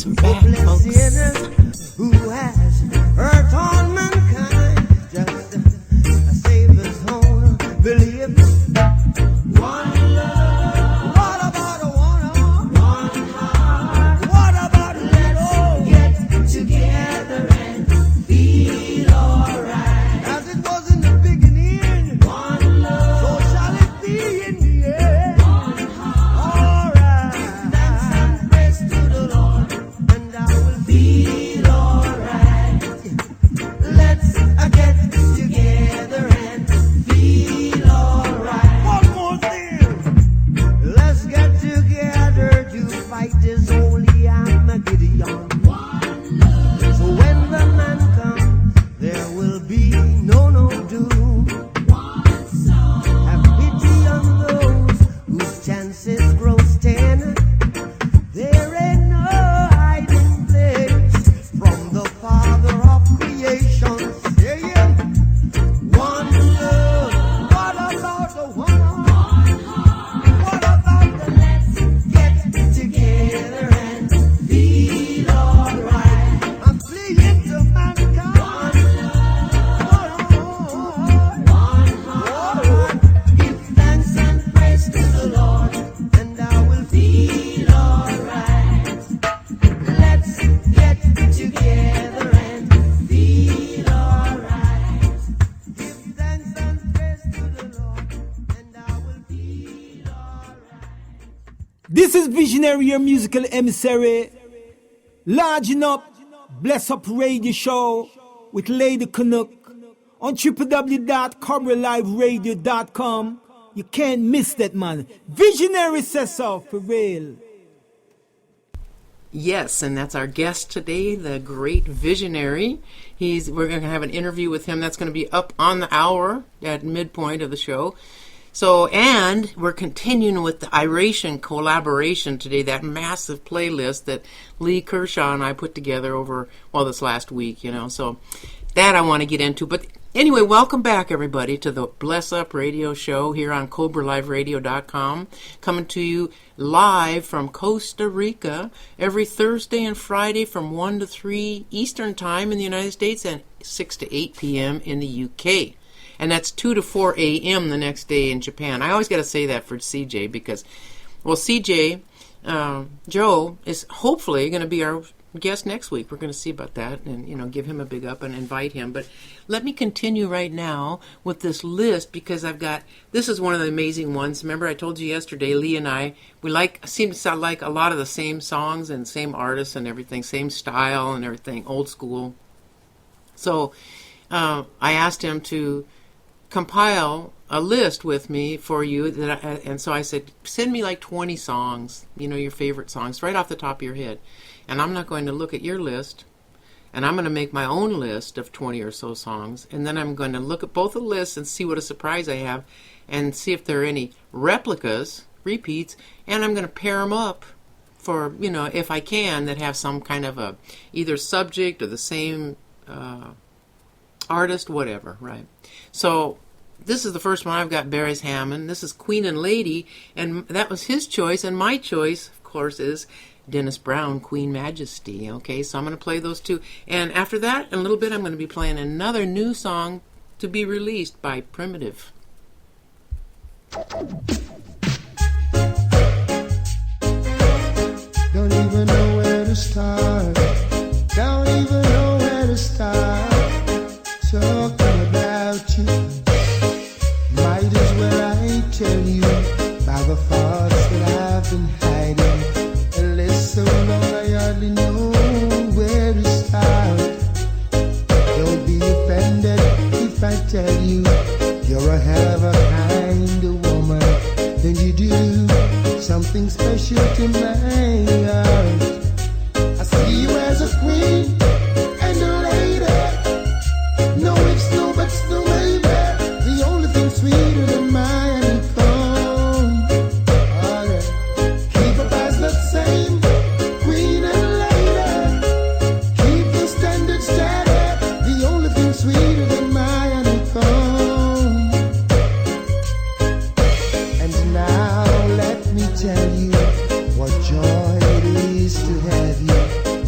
Yes, we're back, folks. Sinners who has hurt all mankind, just save his own belief. One love. What about a one heart? What about let's all get together and feel alright? As it was in the beginning, one love. So shall it be in the end. One heart. Alright. Dance and praise to the Lord, and I will feel alright. Let's get together and feel alright. One more thing. Let's get together to fight this holy Armageddon. So when the man comes, there will be no doom. Have pity on those whose chances grow thin. There ain't no hiding place from the Father of creation. Saying, one love. What about the one heart? What about the let's get together and feel alright? I'm fleeing to mankind. One heart. Give thanks and praise to the Lord, and I will feel alright. Let's get together and feel alright. Give thanks and praise to the Lord, and I will feel alright. This is Visionary, your musical emissary. Larging up, Bless Up Radio Show with Lady Canuck on www.cobraliveradio.com. You can't miss that, man. Visionary says so, for real. Yes, and that's our guest today, the great visionary. We're going to have an interview with him. That's going to be up on the hour at midpoint of the show. So, and we're continuing with the IRATION Collaboration today, that massive playlist that Lee Kershaw and I put together over, this last week, So that I want to get into. But anyway, welcome back, everybody, to the Bless Up Radio Show here on CobraLiveRadio.com, coming to you live from Costa Rica every Thursday and Friday from 1 to 3 Eastern Time in the United States and 6 to 8 p.m. in the UK. And that's 2 to 4 a.m. the next day in Japan. I always got to say that for CJ because, CJ, Joe, is hopefully going to be our guest next week. We're going to see about that and, give him a big up and invite him. But let me continue right now with this list because this is one of the amazing ones. Remember I told you yesterday, Lee and I, seem to sound like a lot of the same songs and same artists and everything, same style and everything, old school. So I asked him to compile a list with me for you and so I said, send me like 20 songs, your favorite songs right off the top of your head, and I'm not going to look at your list, and I'm going to make my own list of 20 or so songs, and then I'm going to look at both the lists and see what a surprise I have and see if there are any replicas, repeats, and I'm going to pair them up for, if I can, that have some kind of a either subject or the same artist, whatever, right? So this is the first one. I've got Beres Hammond. This is Queen and Lady, and that was his choice, and my choice, of course, is Dennis Brown, Queen Majesty. Okay, so I'm going to play those two, and after that, in a little bit, I'm going to be playing another new song to be released by Primitive. Don't even know where to start. Don't even know where to start. Talking about you. Might as well I tell you by the thoughts that I've been hiding. And list so long I hardly know where to start. Don't be offended if I tell you you're a hell of a kind of woman. Then you do something special to my heart. I see you as a queen and a lady. No ifs, no buts, no maybe. The only thing sweeter than my honeycomb. Alright, keep up as the same queen and lady. Keep the standard steady. The only thing sweeter than my honeycomb. And now let me tell you what joy it is to have you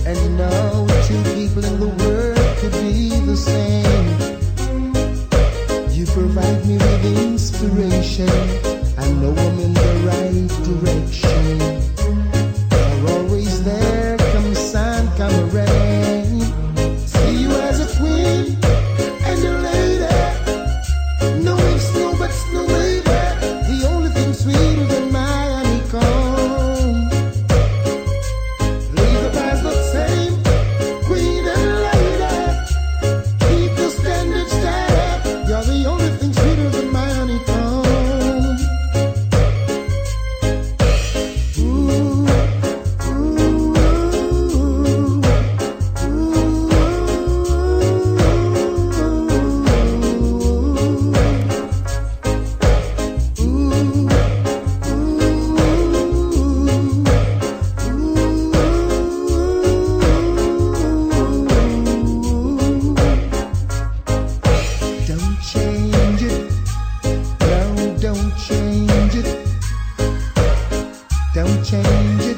Don't change it.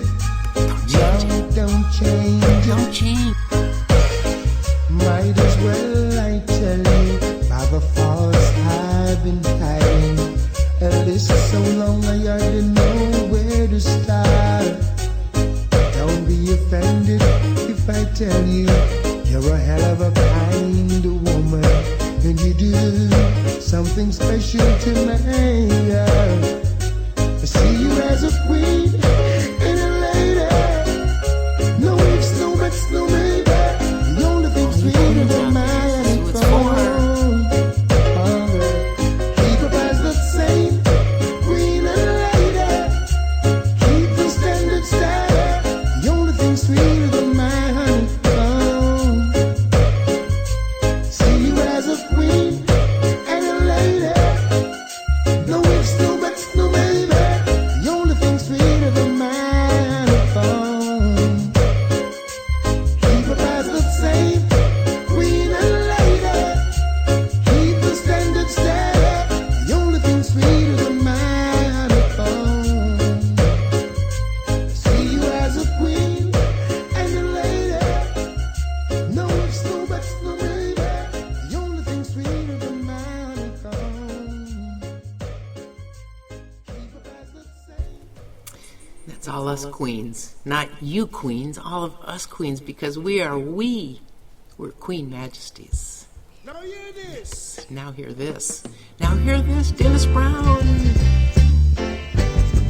No, don't change it. Don't change. Might as well I tell you, by the false I've been hiding. A list so long I hardly know where to start. Don't be offended if I tell you you're a hell of a kind of woman, and you do something special to me. I see you as a queen and a lady. No ifs, no buts, no maybe. The only thing sweeter than my honeycomb. Keep up as the same queen and lady. Keep the standard steady. The only thing sweeter than my honeycomb. See you as a queen and a lady. No ifs, no buts, no maybe. The only thing sweeter than my honeycomb. Keep up as the same queen and lady. Keep the standard steady. The only thing sweeter than my honeycomb. See you as a queen and a lady. No ifs, no buts, no maybe. The only thing sweeter than my honeycomb. Keep up as the same. That's all us queens. Not you queens, all of us queens, because we're Queen Majesties. Now hear this. Now hear this. Now hear this, Dennis Brown.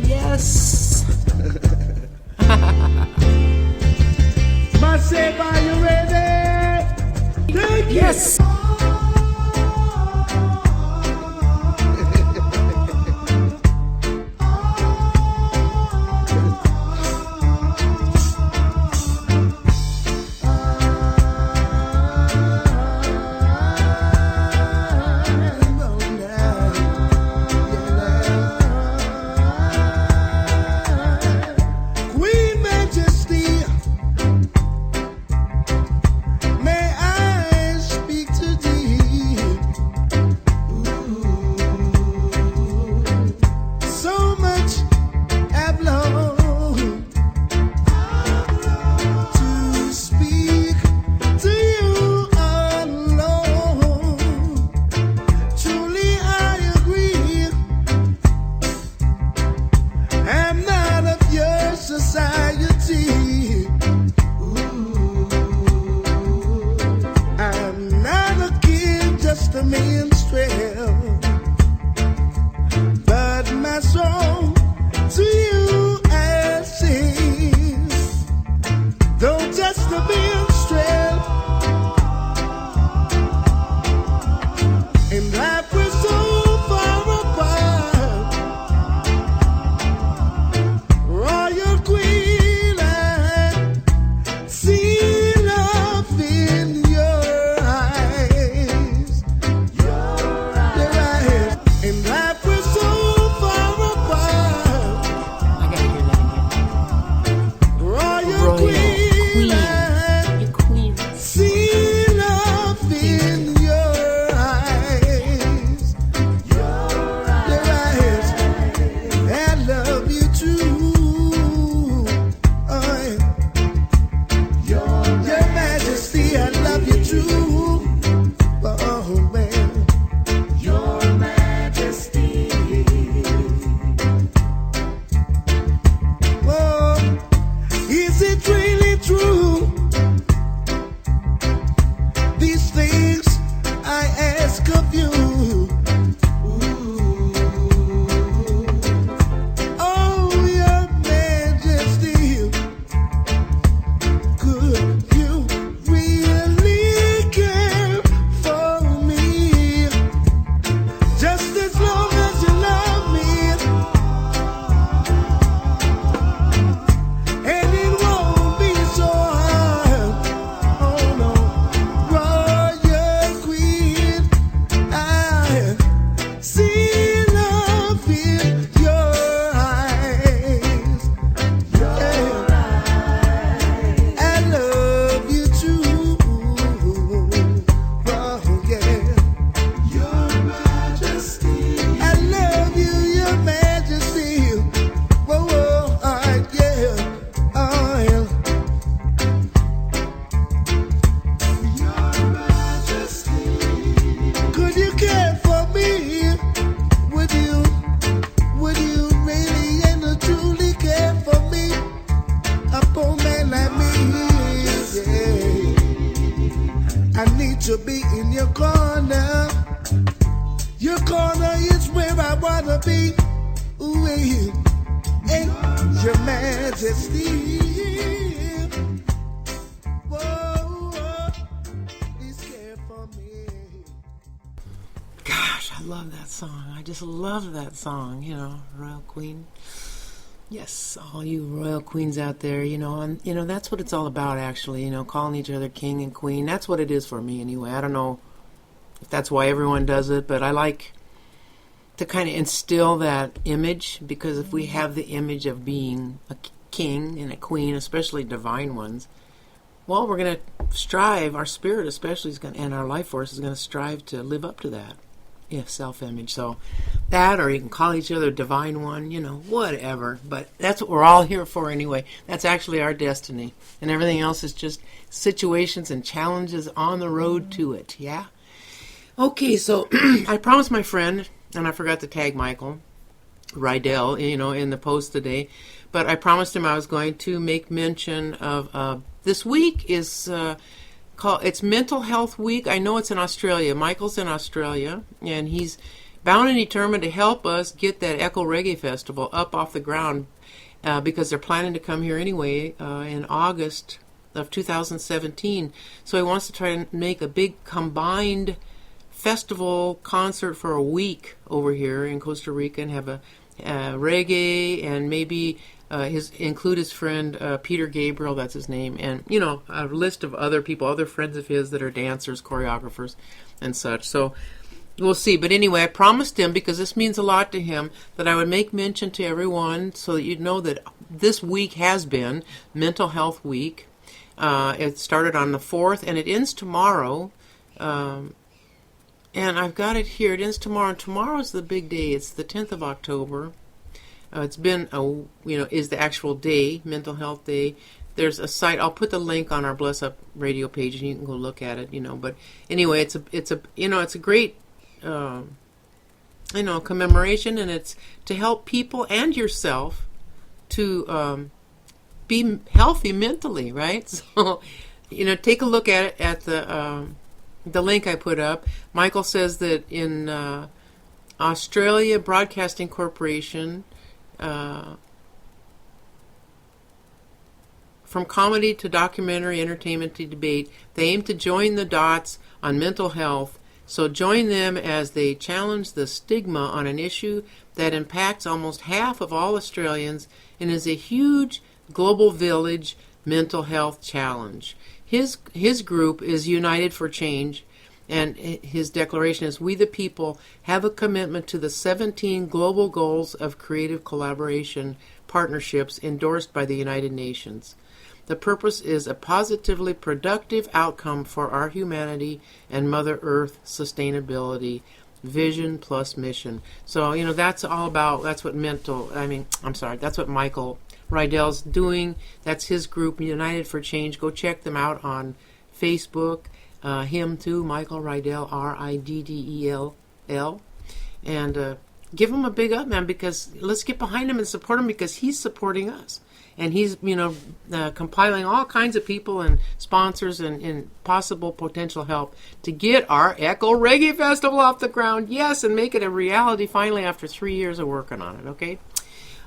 Yes. Massive, are you ready? Take it. Yes. Queen Majesty, may I speak to gonna be with your Majesty. Whoa, please care for me. Gosh, I love that song. I just love that song, you know, Royal Queen. Yes, all you royal queens out there, you know, and, you know, that's what it's all about, actually, you know, calling each other king and queen. That's what it is for me, anyway. I don't know if that's why everyone does it, but I like to kind of instill that image, because if we have the image of being a king and a queen, especially divine ones, well, we're going to strive, our spirit especially, is going, and our life force is going to strive to live up to that. Yeah, self-image. So that, or you can call each other divine one, you know, whatever. But that's what we're all here for anyway. That's actually our destiny. And everything else is just situations and challenges on the road to it, yeah? Okay, so I promised my friend, and I forgot to tag Michael Rydell, you know, in the post today, but I promised him I was going to make mention of this week is... it's Mental Health Week. I know it's in Australia. Michael's in Australia, and he's bound and determined to help us get that Echo Reggae Festival up off the ground, because they're planning to come here anyway in August of 2017. So he wants to try and make a big combined festival concert for a week over here in Costa Rica, and have a reggae, and maybe include his friend Peter Gabriel, that's his name, and, you know, a list of other people, other friends of his that are dancers, choreographers, and such. So we'll see. But anyway, I promised him, because this means a lot to him, that I would make mention to everyone so that you'd know that this week has been Mental Health Week. It started on the 4th, and it ends tomorrow. And I've got it here. It ends tomorrow, and tomorrow's the big day. It's the 10th of October. It's been, is the actual day, Mental Health Day. There's a site. I'll put the link on our Bless Up radio page, and you can go look at it. You know, but anyway, it's a great, commemoration, and it's to help people and yourself to be healthy mentally, right? So, you know, take a look at it at the link I put up. Michael says that in Australia Broadcasting Corporation. From comedy to documentary, entertainment to debate, they aim to join the dots on mental health. So join them as they challenge the stigma on an issue that impacts almost half of all Australians and is a huge global village mental health challenge. His group is United for Change, and his declaration is, "We the people have a commitment to the 17 global goals of creative collaboration partnerships endorsed by the United Nations. The purpose is a positively productive outcome for our humanity and Mother Earth sustainability, vision plus mission." So, you know, that's all about, that's what that's what Michael Rydell's doing. That's his group, United for Change. Go check them out on Facebook. Him too, Michael Rydell, Riddell, and give him a big up, man, because let's get behind him and support him, because he's supporting us, and he's, compiling all kinds of people and sponsors and possible potential help to get our Echo Reggae Festival off the ground, yes, and make it a reality finally after 3 years of working on it. Okay,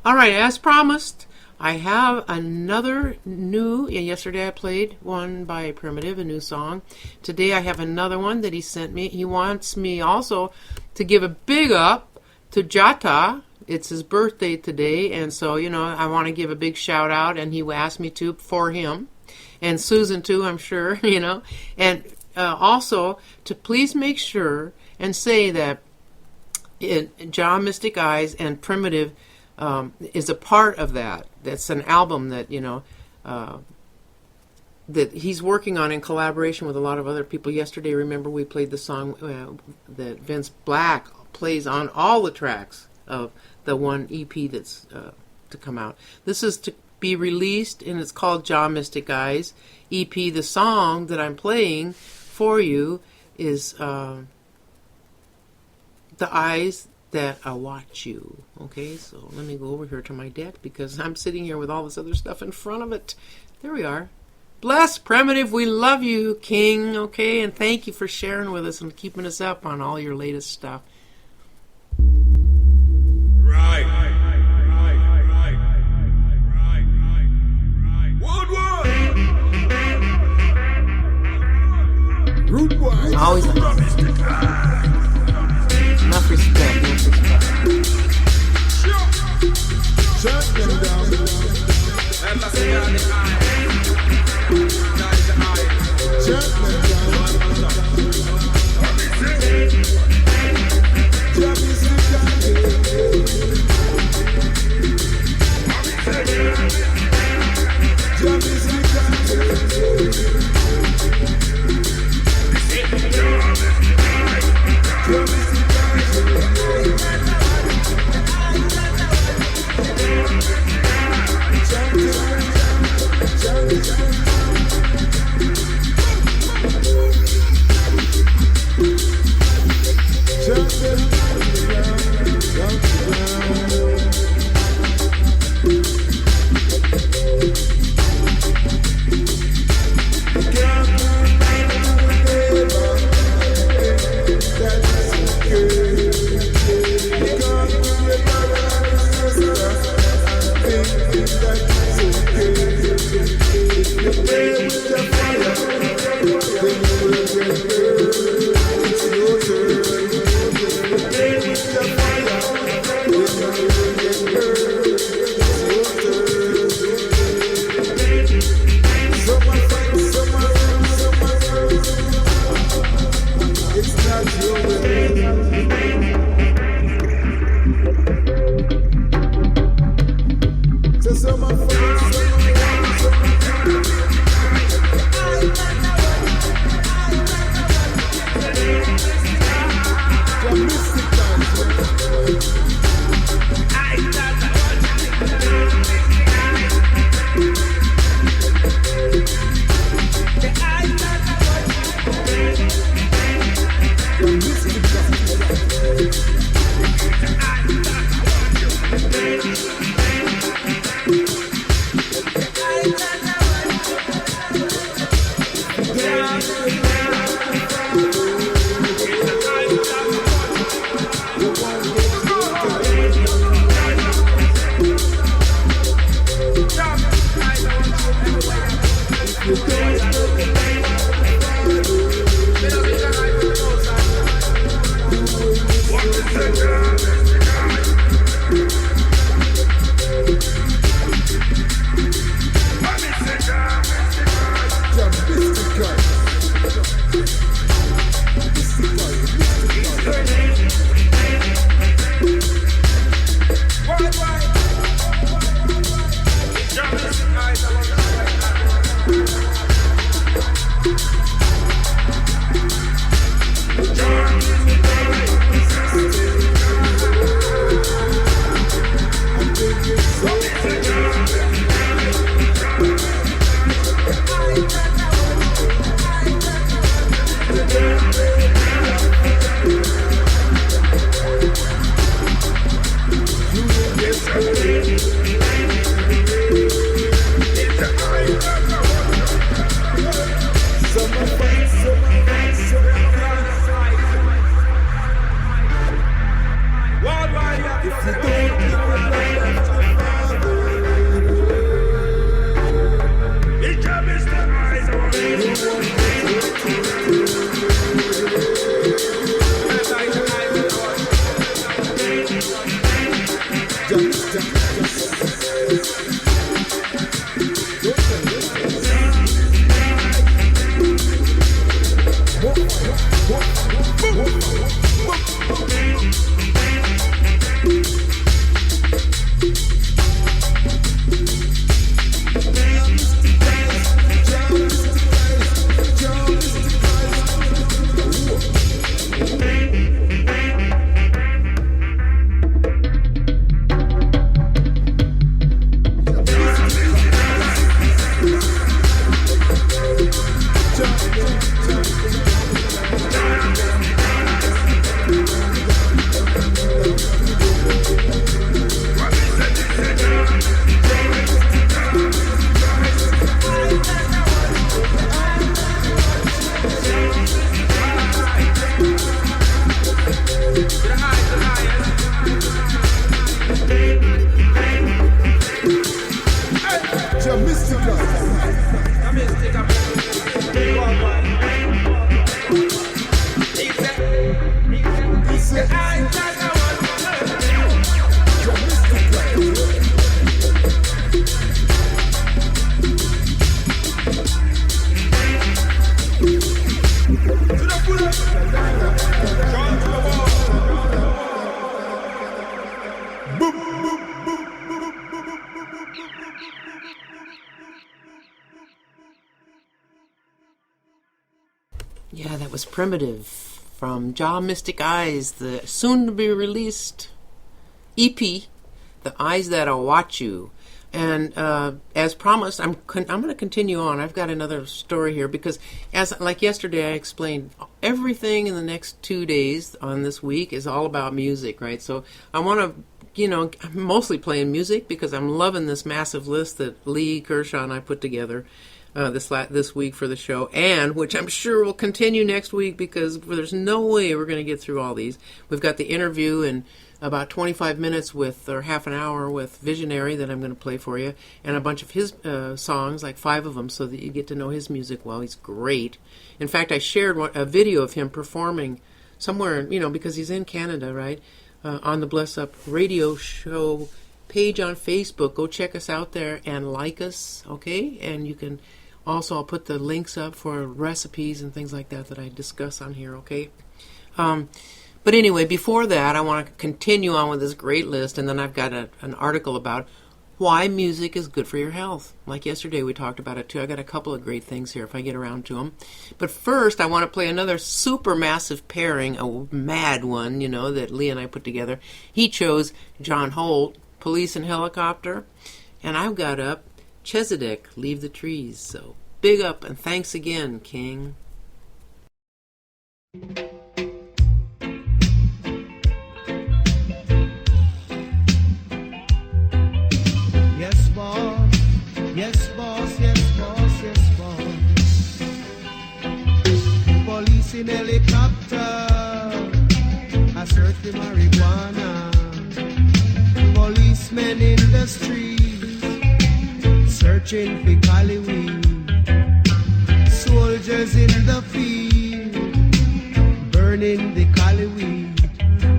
all right, as promised, I have another new, yesterday I played one by Primitive, a new song. Today I have another one that he sent me. He wants me also to give a big up to Jata. It's his birthday today, and so, I want to give a big shout out, and he asked me to for him. And Susan too, I'm sure, And also to please make sure and say that John Mystic Eyes and Primitive is a part of that. That's an album that, that he's working on in collaboration with a lot of other people. Yesterday, remember, we played the song that Vince Black plays on all the tracks of the one EP that's to come out. This is to be released, and it's called John Mystic Eyes EP. The song that I'm playing for you is The Eyes That I Watch You. Okay, so let me go over here to my deck, because I'm sitting here with all this other stuff in front of it. There we are. Bless Primitive, we love you, King, okay, and thank you for sharing with us and keeping us up on all your latest stuff. Yeah, that was Primitive from Jaw Mystic Eyes, the soon-to-be-released EP, The Eyes That'll Watch You. And as promised, I'm going to continue on. I've got another story here because, like yesterday, I explained everything in the next 2 days on this week is all about music, right? So I want to, I'm mostly playing music because I'm loving this massive list that Lee Kershaw and I put together this week for the show, and which I'm sure will continue next week because there's no way we're going to get through all these. We've got the interview and about 25 minutes or half an hour with Visionary that I'm going to play for you, and a bunch of his songs, like 5 of them, so that you get to know his music well. He's great. In fact, I shared a video of him performing somewhere, because he's in Canada, right, on the Bless Up radio show page on Facebook. Go check us out there and like us, okay? And you can also, I'll put the links up for recipes and things like that I discuss on here, okay? But anyway, before that, I want to continue on with this great list, and then I've got an article about why music is good for your health. Like yesterday, we talked about it too. I got a couple of great things here if I get around to them. But first, I want to play another super massive pairing, a mad one, that Lee and I put together. He chose John Holt, Police and Helicopter, and I've got up Chezidek, Leave the Trees. So big up and thanks again, King. Yes, boss. Yes, boss. Yes, boss. Yes, boss. Police in helicopter, I search for marijuana. Policemen in the streets, searching for cali weed. Soldiers in the field, burning the cali weed.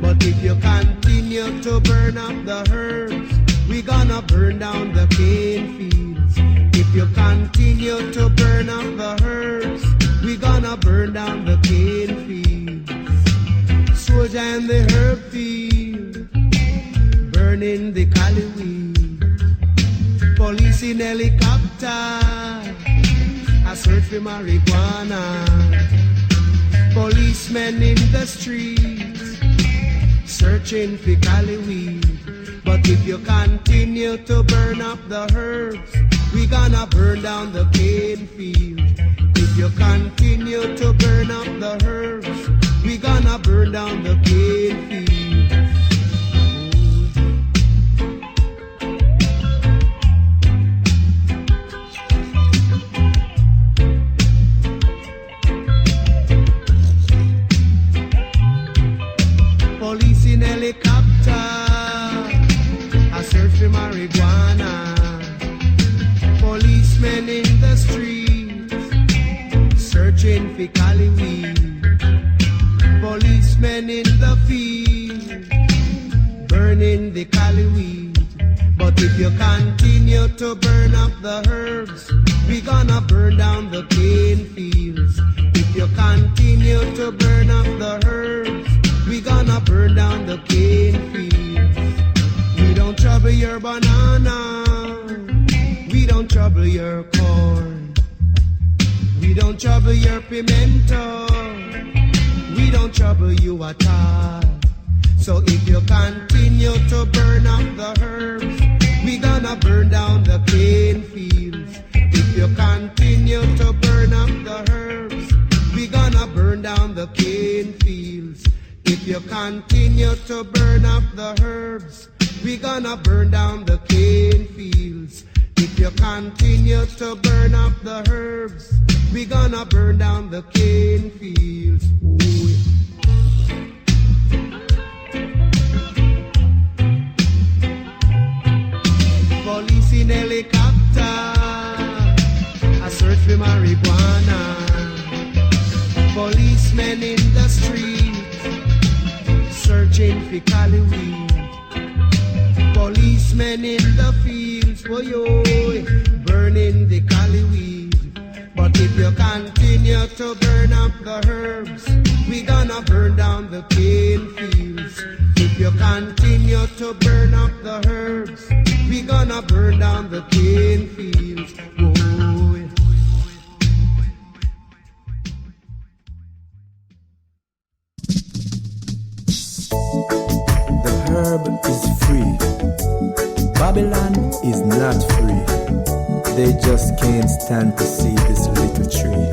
But if you continue to burn up the herbs, we gonna burn down the cane fields. If you continue to burn up the herbs, we gonna burn down the cane fields. Soldier in the herb field, burning the cali weed. Police in helicopter, I search for marijuana. Policemen in the streets, searching for cali weed. But if you continue to burn up the herbs, we gonna burn down the cane field. If you continue to burn up the herbs, we gonna burn down the cane field. Police in helicopter, I search for marijuana. Policemen in the streets, searching for cali weed. Policemen in the field, burning the cali weed. But if you continue to burn up the herbs, we gonna burn down the cane fields. If you continue to burn up the herbs, we gonna burn down the cane fields. We don't trouble your banana, we don't trouble your corn. We don't trouble your pimento, we don't trouble you at all. So if you continue to burn up the herbs, we gonna burn down the cane fields. If you continue to burn up the herbs, we gonna burn down the cane fields. If you continue to burn up the herbs, we gonna burn down the cane fields. If you continue to burn up the herbs, we gonna burn down the cane fields. Ooh. Police in helicopter, I search for marijuana. Policemen in the streets, searching for cali weed. Policemen in the fields, boy, burning the cali weed. But if you continue to burn up the herbs, we gonna burn down the cane fields. If you continue to burn up the herbs, we gonna burn down the cane fields. Oh. They just can't stand to see this little tree.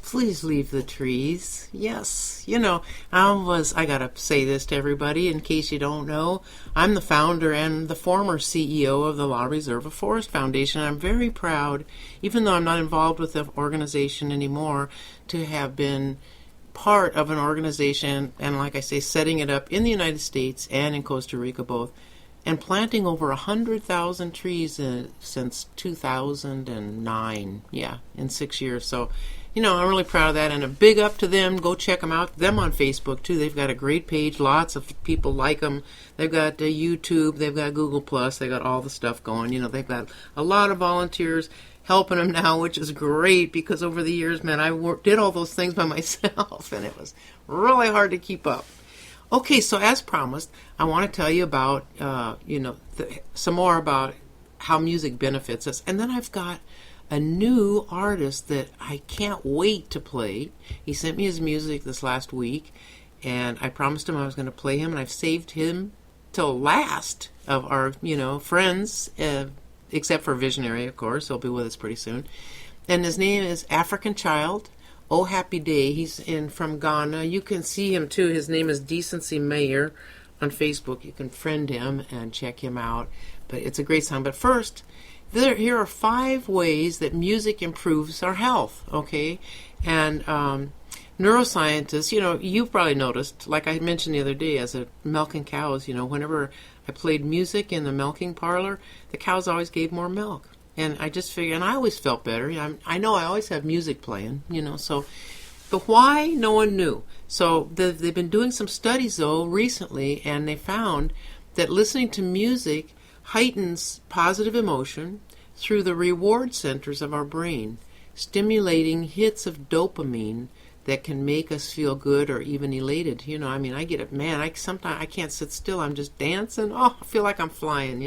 Please leave the trees. Yes. You know, I gotta say this to everybody in case you don't know. I'm the founder and the former CEO of the La Reserva Forest Foundation. I'm very proud, even though I'm not involved with the organization anymore, to have been part of an organization and, like I say, setting it up in the United States and in Costa Rica both, and planting over 100,000 trees since 2009. Yeah, in 6 years. So, you know, I'm really proud of that, and a big up to them. Go check them out. Them on Facebook, too. They've got a great page. Lots of people like them. They've got YouTube. They've got Google+. They got all the stuff going. You know, they've got a lot of volunteers helping them now, which is great, because over the years, man, I did all those things by myself, and it was really hard to keep up. Okay, so as promised, I want to tell you about, some more about how music benefits us. And then I've got a new artist that I can't wait to play. He sent me his music this last week, and I promised him I was going to play him, and I've saved him till last of our, friends, except for Visionary, of course. He'll be with us pretty soon. And his name is Afrikan Child. Oh Happy Day. He's from Ghana. You can see him too. His name is Decency Mayor on Facebook. You can friend him and check him out. But it's a great song. But first, here are 5 ways that music improves our health, okay? And neuroscientists, you've probably noticed, like I mentioned the other day, as a milking cows, whenever I played music in the milking parlor, the cows always gave more milk. And I just figured, and I always felt better. I know I always have music playing, so. But why? No one knew. So they've been doing some studies, though, recently, and they found that listening to music heightens positive emotion through the reward centers of our brain, stimulating hits of dopamine that can make us feel good or even elated. I get it. Man, sometimes I can't sit still. I'm just dancing. Oh, I feel like I'm flying,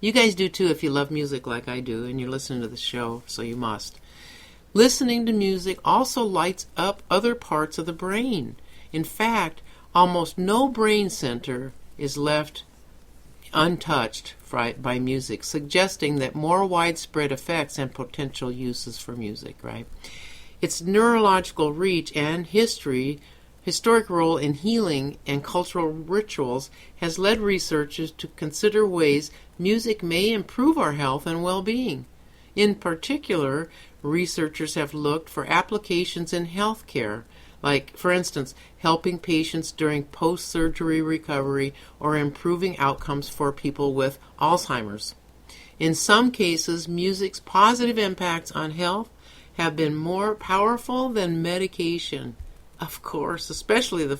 You guys do, too, if you love music like I do, and you're listening to the show, so you must. Listening to music also lights up other parts of the brain. In fact, almost no brain center is left untouched by music, suggesting that more widespread effects and potential uses for music, right? Its neurological reach and historic role in healing and cultural rituals has led researchers to consider ways music may improve our health and well-being. In particular, researchers have looked for applications in healthcare, like, for instance, helping patients during post-surgery recovery or improving outcomes for people with Alzheimer's. In some cases, music's positive impacts on health have been more powerful than medication. Of course, especially the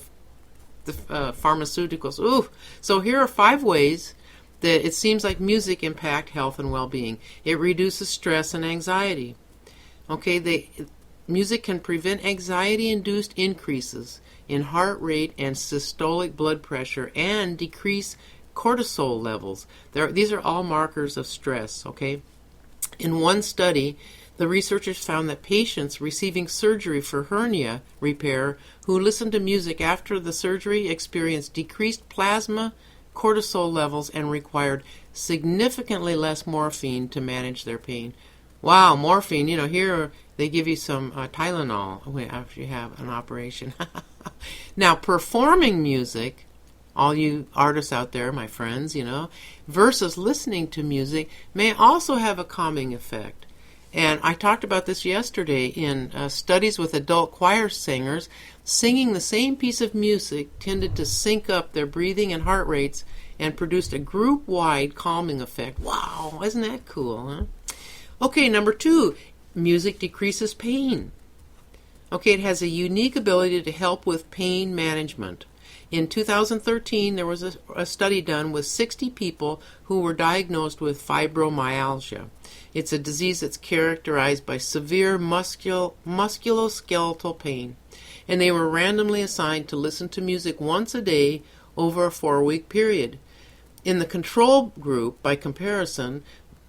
pharmaceuticals. Ooh. So here are 5 ways that it seems like music impact health and well-being. It reduces stress and anxiety. Okay, music can prevent anxiety-induced increases in heart rate and systolic blood pressure and decrease cortisol levels. These are all markers of stress, okay? In one study, the researchers found that patients receiving surgery for hernia repair who listened to music after the surgery experienced decreased plasma cortisol levels and required significantly less morphine to manage their pain. Wow, morphine, here they give you some Tylenol after you have an operation. Now, performing music, all you artists out there, my friends, versus listening to music may also have a calming effect. And I talked about this yesterday in studies with adult choir singers. Singing the same piece of music tended to sync up their breathing and heart rates and produced a group-wide calming effect. Wow, isn't that cool, huh? Okay, number 2, music decreases pain. Okay, it has a unique ability to help with pain management. In 2013, there was a study done with 60 people who were diagnosed with fibromyalgia. It's a disease that's characterized by severe musculoskeletal pain. And they were randomly assigned to listen to music once a day over a 4-week period. In the control group, by comparison,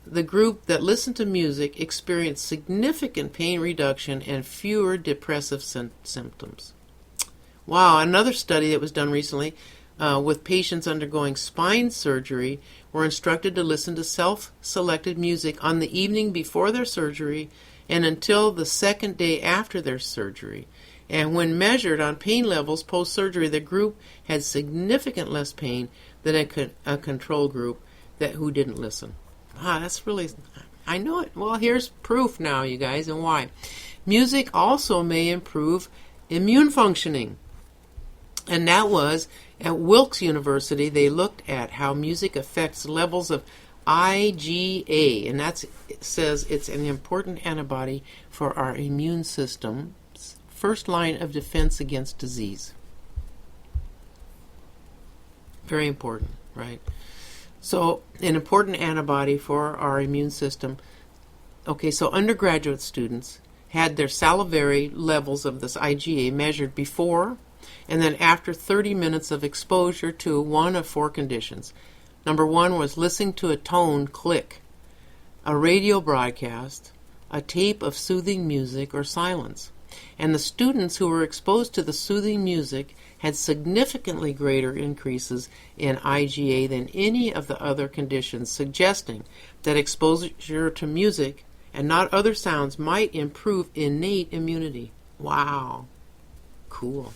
the group that listened to music experienced significant pain reduction and fewer depressive symptoms. Wow, another study that was done recently with patients undergoing spine surgery were instructed to listen to self-selected music on the evening before their surgery and until the second day after their surgery. And when measured on pain levels post-surgery, the group had significant less pain than a control group who didn't listen. Wow, that's really, I know it. Well, here's proof now, you guys, and why. Music also may improve immune functioning. And that was at Wilkes University. They looked at how music affects levels of IgA, and it says it's an important antibody for our immune system's first line of defense against disease. Very important, right? So, an important antibody for our immune system. Okay, so undergraduate students had their salivary levels of this IgA measured before and then after 30 minutes of exposure to one of 4 conditions. Number 1 was listening to a tone click, a radio broadcast, a tape of soothing music, or silence. And the students who were exposed to the soothing music had significantly greater increases in IgA than any of the other conditions, suggesting that exposure to music and not other sounds might improve innate immunity. Wow. Cool.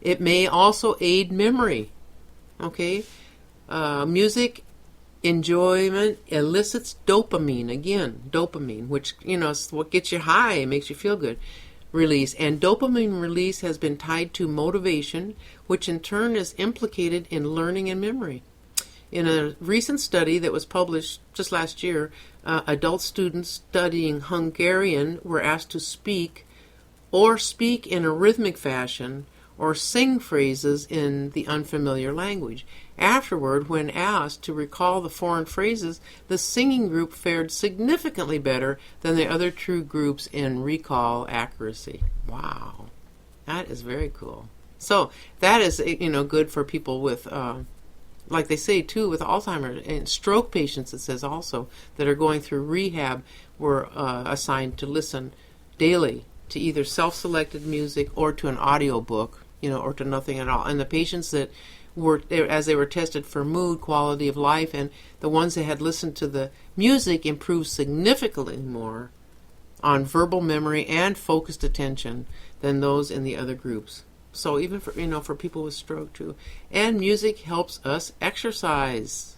It may also aid memory. Okay? Music Enjoyment elicits dopamine, again, dopamine, which, is what gets you high and makes you feel good, release. And dopamine release has been tied to motivation, which in turn is implicated in learning and memory. In a recent study that was published just last year, adult students studying Hungarian were asked to speak in a rhythmic fashion or sing phrases in the unfamiliar language. Afterward, when asked to recall the foreign phrases, the singing group fared significantly better than the other two groups in recall accuracy. Wow, that is very cool. So that is, good for people with, like they say too, with Alzheimer's and stroke patients. It says also that are going through rehab were assigned to listen daily to either self-selected music or to an audio book, or to nothing at all. And the patients that were, as they were tested for mood, quality of life, and the ones that had listened to the music improved significantly more on verbal memory and focused attention than those in the other groups. So even for, for people with stroke too. And music helps us exercise.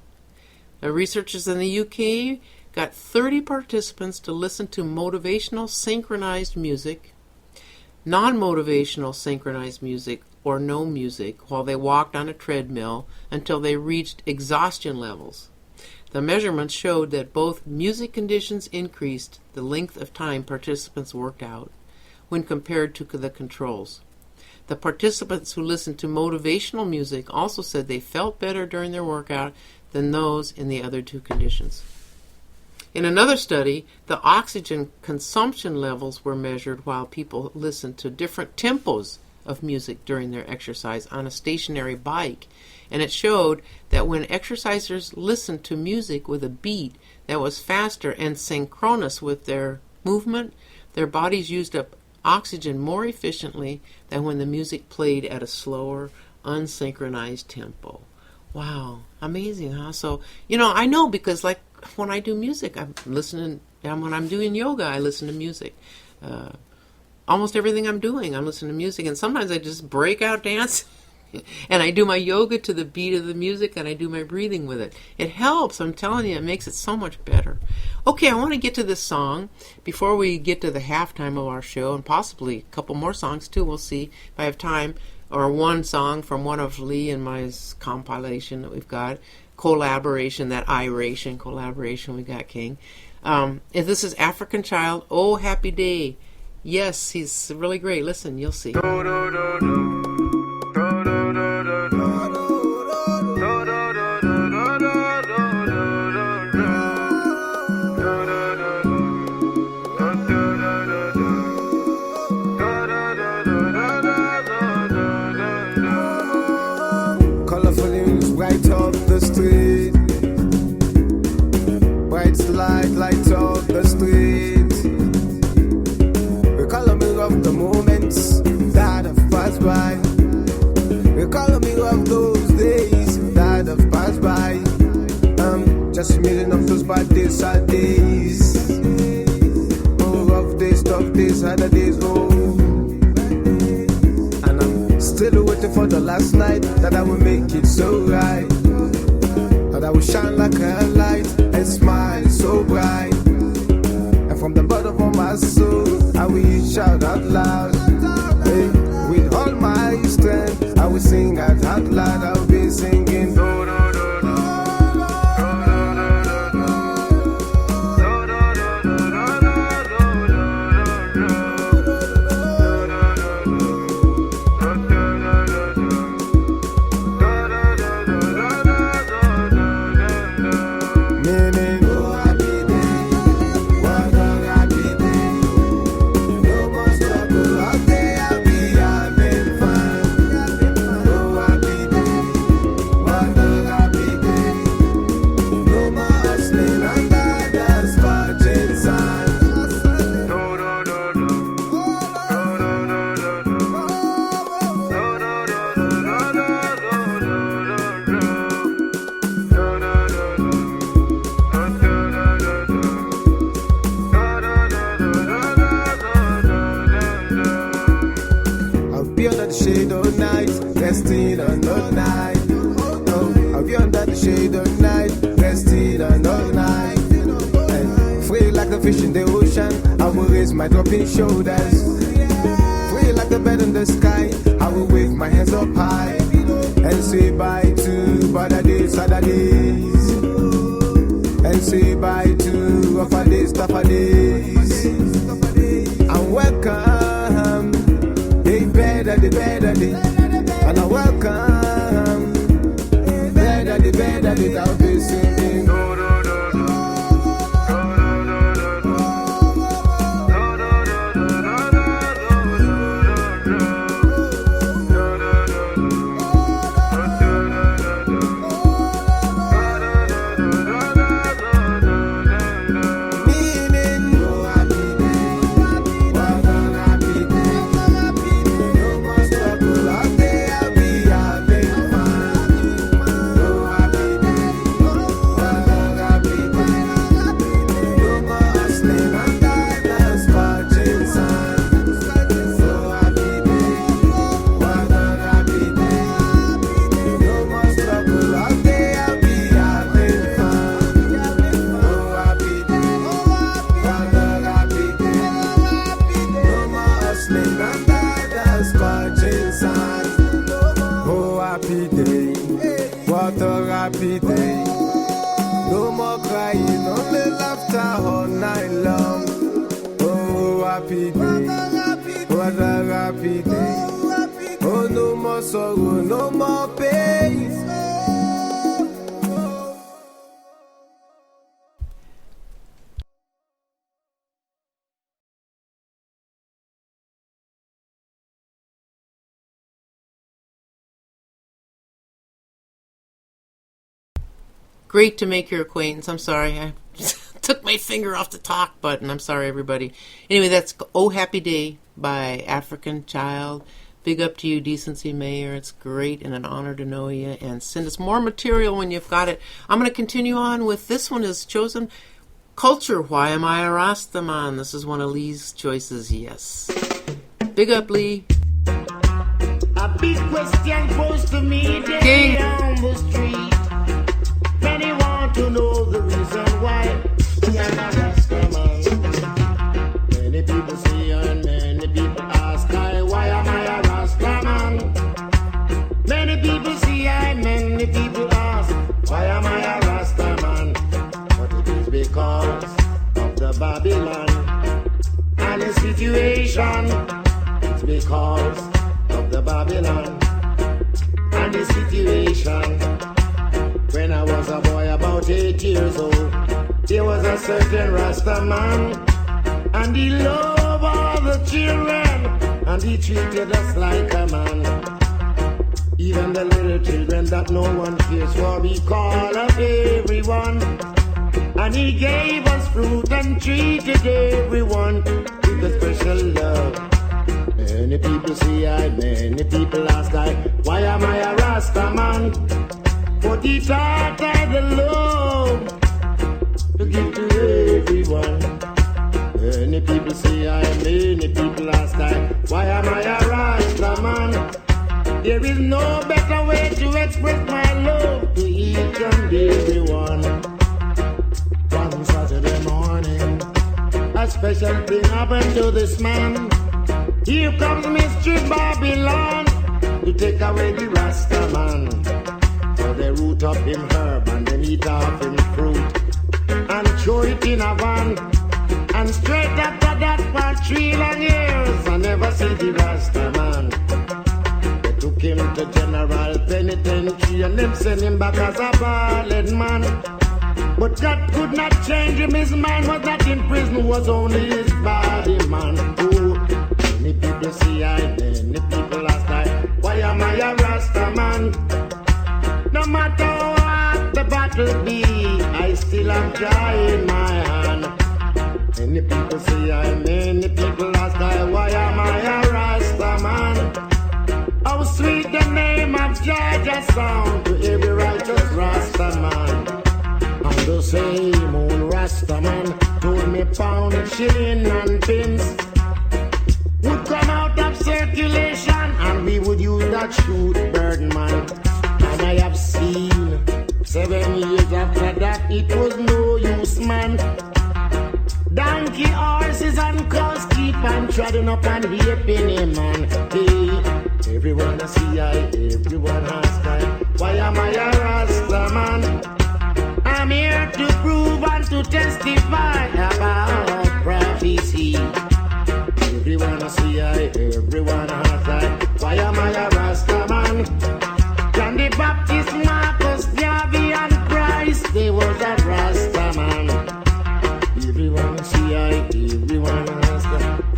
The researchers in the UK got 30 participants to listen to motivational synchronized music, non-motivational synchronized music, or no music while they walked on a treadmill until they reached exhaustion levels. The measurements showed that both music conditions increased the length of time participants worked out when compared to the controls. The participants who listened to motivational music also said they felt better during their workout than those in the other two conditions. In another study, the oxygen consumption levels were measured while people listened to different tempos of music during their exercise on a stationary bike, and it showed that when exercisers listened to music with a beat that was faster and synchronous with their movement, their bodies used up oxygen more efficiently than when the music played at a slower, unsynchronized tempo. Wow, amazing, huh? So, I know because like when I do music, I'm listening, and when I'm doing yoga, I listen to music. Almost everything I'm doing, I'm listening to music, and sometimes I just break out dancing, and I do my yoga to the beat of the music, and I do my breathing with it. It helps, I'm telling you, it makes it so much better. Okay, I want to get to this song before we get to the halftime of our show, and possibly a couple more songs too, we'll see if I have time, or one song from one of Lee and my compilation that we've got, collaboration, that IRATION collaboration we got, King. If this is African Child, Oh Happy Day. Yes, he's really great. Listen, you'll see. Light up the street, bright light up the street. We call me of the moments that have passed by. We call me of those days that have passed by. Just million of those bad days, sad days. Oh, rough days, tough days, harder days, oh. Still waiting for the last night that I will make it so right, that I will shine like a light and smile so bright. And from the bottom of my soul, I will shout out loud. Hey, with all my strength, I will sing out loud. I will be singing. Resting on the night. Oh, I'll be under the shade of night. Resting raise my dropping shoulders. Free like the bed in the sky, I will wave my hands up high and say bye to better days, sadder days, and say bye to rougher days, tougher days. And welcome, hey, better day, and I welcome, better day, I'll be singing. Sorrow, no more pain. Great to make your acquaintance. I'm sorry, I took my finger off the talk button. I'm sorry, everybody. Anyway, that's Oh Happy Day by African Child. Big up to you, Decency Mayor. It's great and an honor to know you. And send us more material when you've got it. I'm going to continue on with this one is chosen Culture. Why Am I a Rastaman? This is one of Lee's choices, yes. Big up, Lee. A big question posed to me King. on the street. Many want to know the reason why I am a Rastaman. Many people say and many people ask why am I a Rastaman? Many people see many people ask why am I a Rastaman? But it is because of the Babylon and the situation. It's because of the Babylon and the situation. When I was a boy about 8 years old, there was a certain Rastaman, and he loved all the children, and he treated us like a man. Even the little children that no one cares for, he called up everyone. And he gave us fruit and treated everyone with a special love. Many people say many people ask why am I a Rastaman? But he taught I the love to give to everyone. Many people say many people ask why am I a Rastaman? There is no better way to express my love to each and everyone. One Saturday morning, a special thing happened to this man. Here comes Mystery Babylon to take away the Rastaman. So they root up him herb and then eat off him fruit and throw it in a van. And straight after that for 3 long years I never see the Rastaman. Took him to General Penitentiary and them sent him back as a ballad man. But God could not change him, his mind was not in prison, was only his body, man. Oh, many people see many people ask why am I a Rastaman? No matter what the battle be, I still am trying my hand. Many people see many people ask why am I a Rastaman? How sweet the name of Georgia sound to every righteous Rastaman. And the same old Rastaman told me pound, shilling and pence would come out of circulation and we would use that shoot Birdman. And I have seen 7 years after that it was no use, man. Donkey, horses and cows treading up and heaping him, man. Hey, everyone I see, everyone ask I, why am I a Rastaman? I'm here to prove and to testify about prophecy. Everyone I see, everyone ask I, why am I a Rastaman? John the Baptist, Marcus, Garvey, and Christ, they was a Rastaman. Everyone see everyone ask,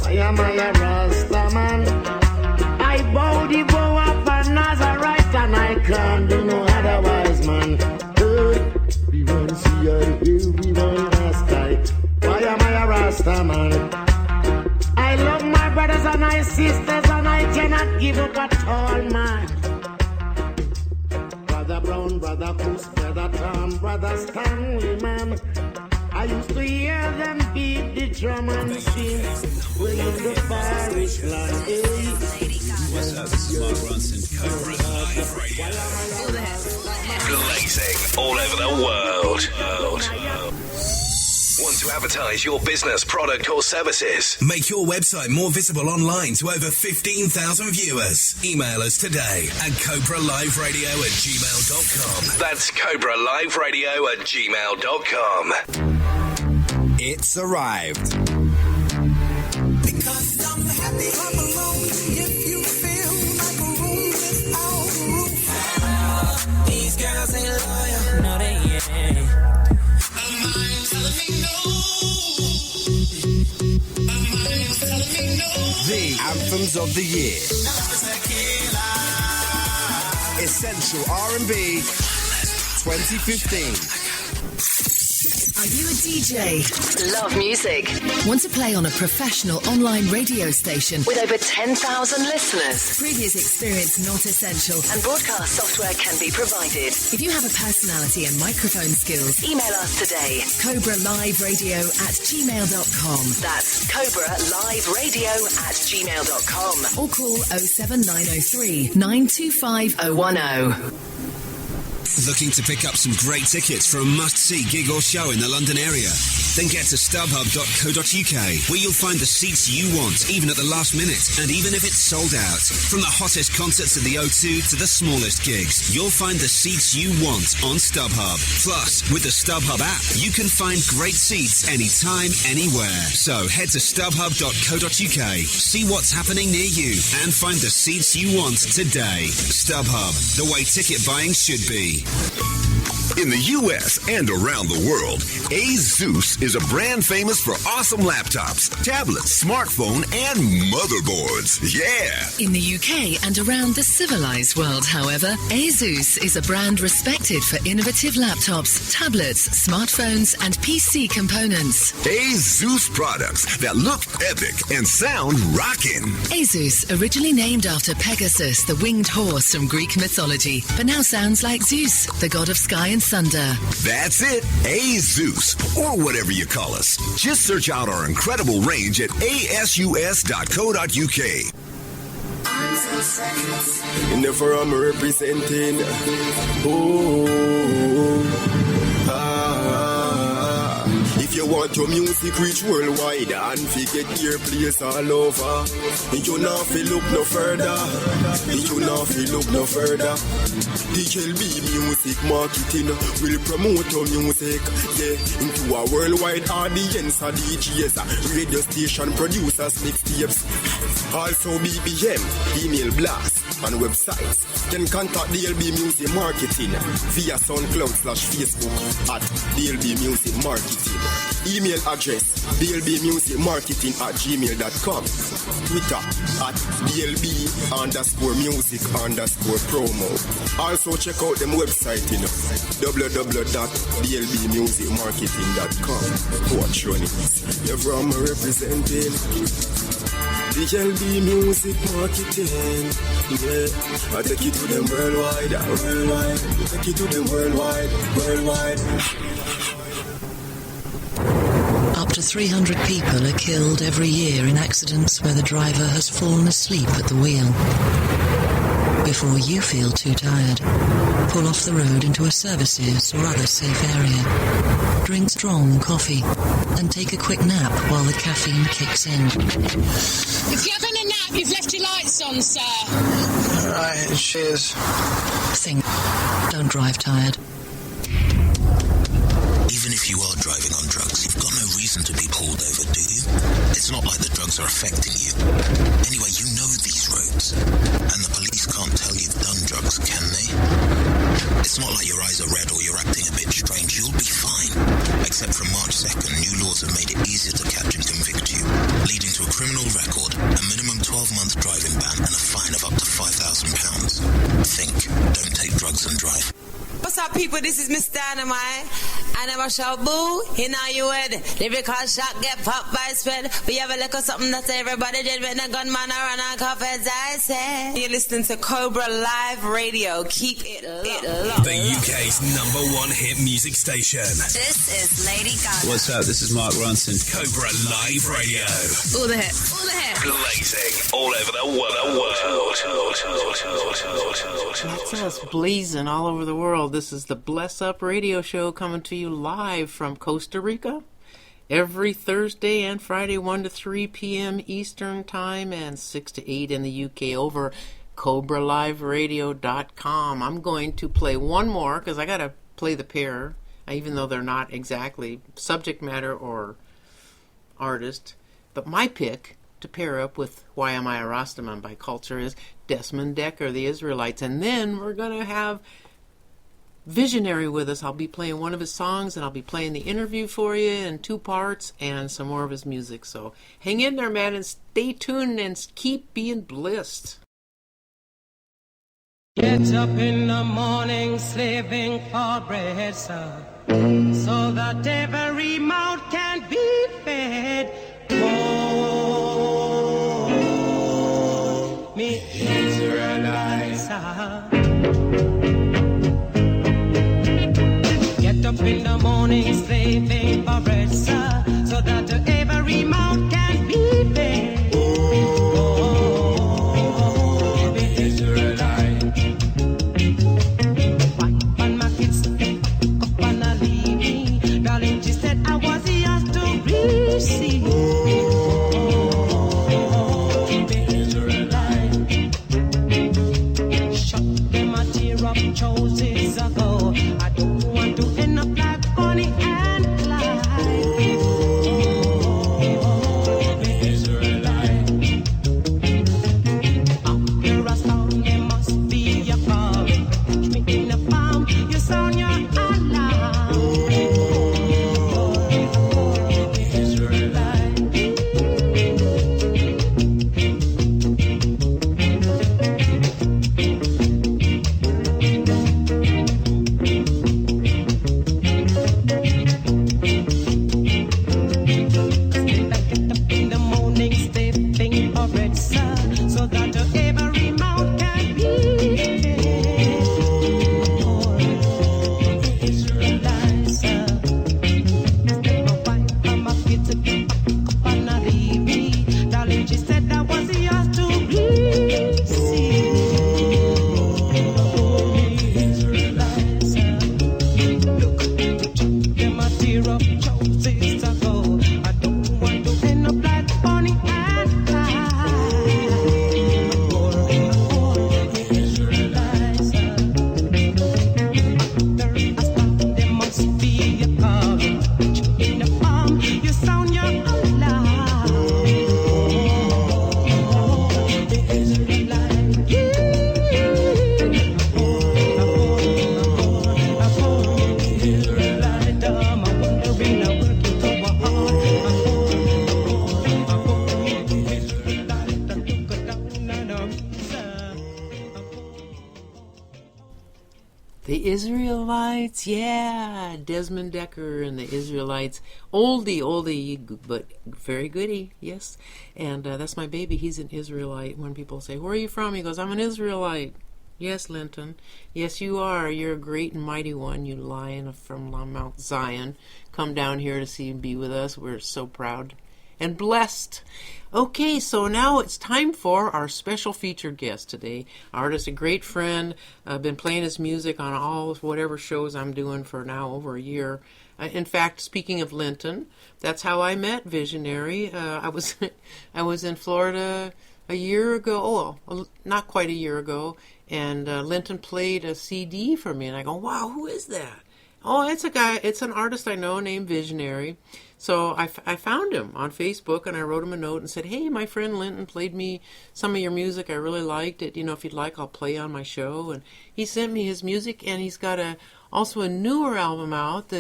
why am I a Rastaman? I bow the bow up a Nazarite and I can't do no otherwise, man. Everyone see everyone ask, why am I a Rastaman? I love my brothers and my sisters and I cannot give up at all, man. Brother Brown, Brother Coos, Brother Tom, Brother Stanley, man. I used to hear them beat the drum and sing. We're in the parish land, What's up? This is Mark Ronson, Cobra Live Radio. Blazing all over the world. Want to advertise your business, product or services? Make your website more visible online to over 15,000 viewers. Email us today at cobraliveradio@gmail.com. That's cobraliveradio@gmail.com. It's arrived. Because I'm happy, I'm alone. If you feel like a room without a roof. These girls ain't loyal, no they ain't. The anthems of the year. Essential R&B 2015. Are you a DJ? Love music? Want to play on a professional online radio station with over 10,000 listeners? Previous experience not essential, and broadcast software can be provided. If you have a personality and microphone skills, email us today. cobraliveradio@gmail.com. That's cobraliveradio@gmail.com. Or call 07903 925 010. Looking to pick up some great tickets for a must-see gig or show in the London area? Then get to stubhub.co.uk, where you'll find the seats you want, even at the last minute, and even if it's sold out. From the hottest concerts at the O2 to the smallest gigs, you'll find the seats you want on StubHub. Plus, with the StubHub app, you can find great seats anytime, anywhere. So head to stubhub.co.uk, see what's happening near you, and find the seats you want today. StubHub, the way ticket buying should be. In the U.S. and around the world, ASUS is a brand famous for awesome laptops, tablets, smartphone, and motherboards. Yeah! In the UK and around the civilized world, however, ASUS is a brand respected for innovative laptops, tablets, smartphones, and PC components. ASUS products that look epic and sound rockin'. ASUS, originally named after Pegasus, the winged horse from Greek mythology, but now sounds like Zeus, the god of sky and thunder. That's it, ASUS, or whatever you call us. Just search out our incredible range at asus.co.uk. In the forum representing, if you want your music reach worldwide and forget your place all over, you not feel look no further. You not feel look no further. DJLB Music Marketing will promote your music, yeah, into a worldwide audience of DJs, radio station producers, mixtapes. Also BBM, email blast, and websites. Can contact DLB Music Marketing via SoundCloud/Facebook at DLB Music Marketing. Email address dlbmusicmarketing@gmail.com. Twitter at dlb_music_promo. Also check out them website, www.dlbmusicmarketing.com. Watch your names. Everyone representing DLB Music Marketing. Yeah, I take you to them worldwide. Take you to them worldwide. Up to 300 people are killed every year in accidents where the driver has fallen asleep at the wheel. Before you feel too tired, pull off the road into a services or other safe area. Drink strong coffee and take a quick nap while the caffeine kicks in. If you're having a nap, you've left your lights on, sir. All right, cheers. Think. Don't drive tired. Even if you are driving on drugs, you've got no reason to be pulled over, do you? It's not like the drugs are affecting you. Anyway, you know these roads, and the police can't tell you've done drugs, can they? It's not like your eyes are red or you're acting a bit strange. You'll be fine. Except from March 2nd, new laws have made it easier to catch and convict you, leading to a criminal record, a minimum 12-month driving ban, and a fine of up to £5,000. Think. Don't take drugs and drive. What's up, people? This is Mr. Dynamite. And I'm a shout boo, in our you head. Lyrical shot get popped by spread. We have a look at something that everybody did when a gunman run on cuff, as I said. You're listening to Cobra Live Radio. Keep it locked. The UK's #1 hit music station. This is Lady Gaga. What's up? This is Mark Ronson. Cobra Live Radio. All the hits. All the hits. Blazing all over the world. That's us blazing all over the world. This is the Bless Up Radio Show coming to you live from Costa Rica every Thursday and Friday, 1 to 3 p.m. Eastern Time and 6 to 8 in the UK over CobraLiveRadio.com. I'm going to play one more because I got to play the pair, even though they're not exactly subject matter or artist. But my pick to pair up with Why Am I a Rastaman by Culture is Desmond, Dekker, the Israelites. And then we're going to have Visionary with us. I'll be playing one of his songs and I'll be playing the interview for you in 2 parts and some more of his music. So hang in there, man, and stay tuned and keep being blessed. Get up in the morning slaving for bread, sir, so that every mouth can be fed. Oh, me Israelites, get up in the morning slaving for bread, sir, so that every mouth can be fed. Oh, me Israelites. When my kids up and I leave me, darling, she said I was yours to receive. Choices ago, I don't want to end up like Bonnie and Clyde. Oh, Israelite. After a sound, there must be a call. Catch me in the palm, you sound your alarm. Oh, Israelite. Israelites, yeah, Desmond Dekker and the Israelites, oldie, but very goodie, yes, and that's my baby. He's an Israelite. When people say, where are you from? He goes, I'm an Israelite. Yes, Linton, yes, you are. You're a great and mighty one, you lion from Mount Zion. Come down here to see and be with us. We're so proud and blessed. Okay, so now it's time for our special featured guest today. Artist, a great friend. I've been playing his music on all whatever shows I'm doing for now over a year. In fact, speaking of Linton, that's how I met Visionary. I was in Florida a year ago, not quite a year ago, and Linton played a CD for me, and I go, wow, who is that? Oh, it's an artist I know named Visionary. So I found him on Facebook, and I wrote him a note and said, hey, my friend Linton played me some of your music. I really liked it. If you'd like, I'll play on my show. And he sent me his music, and he's got also a newer album out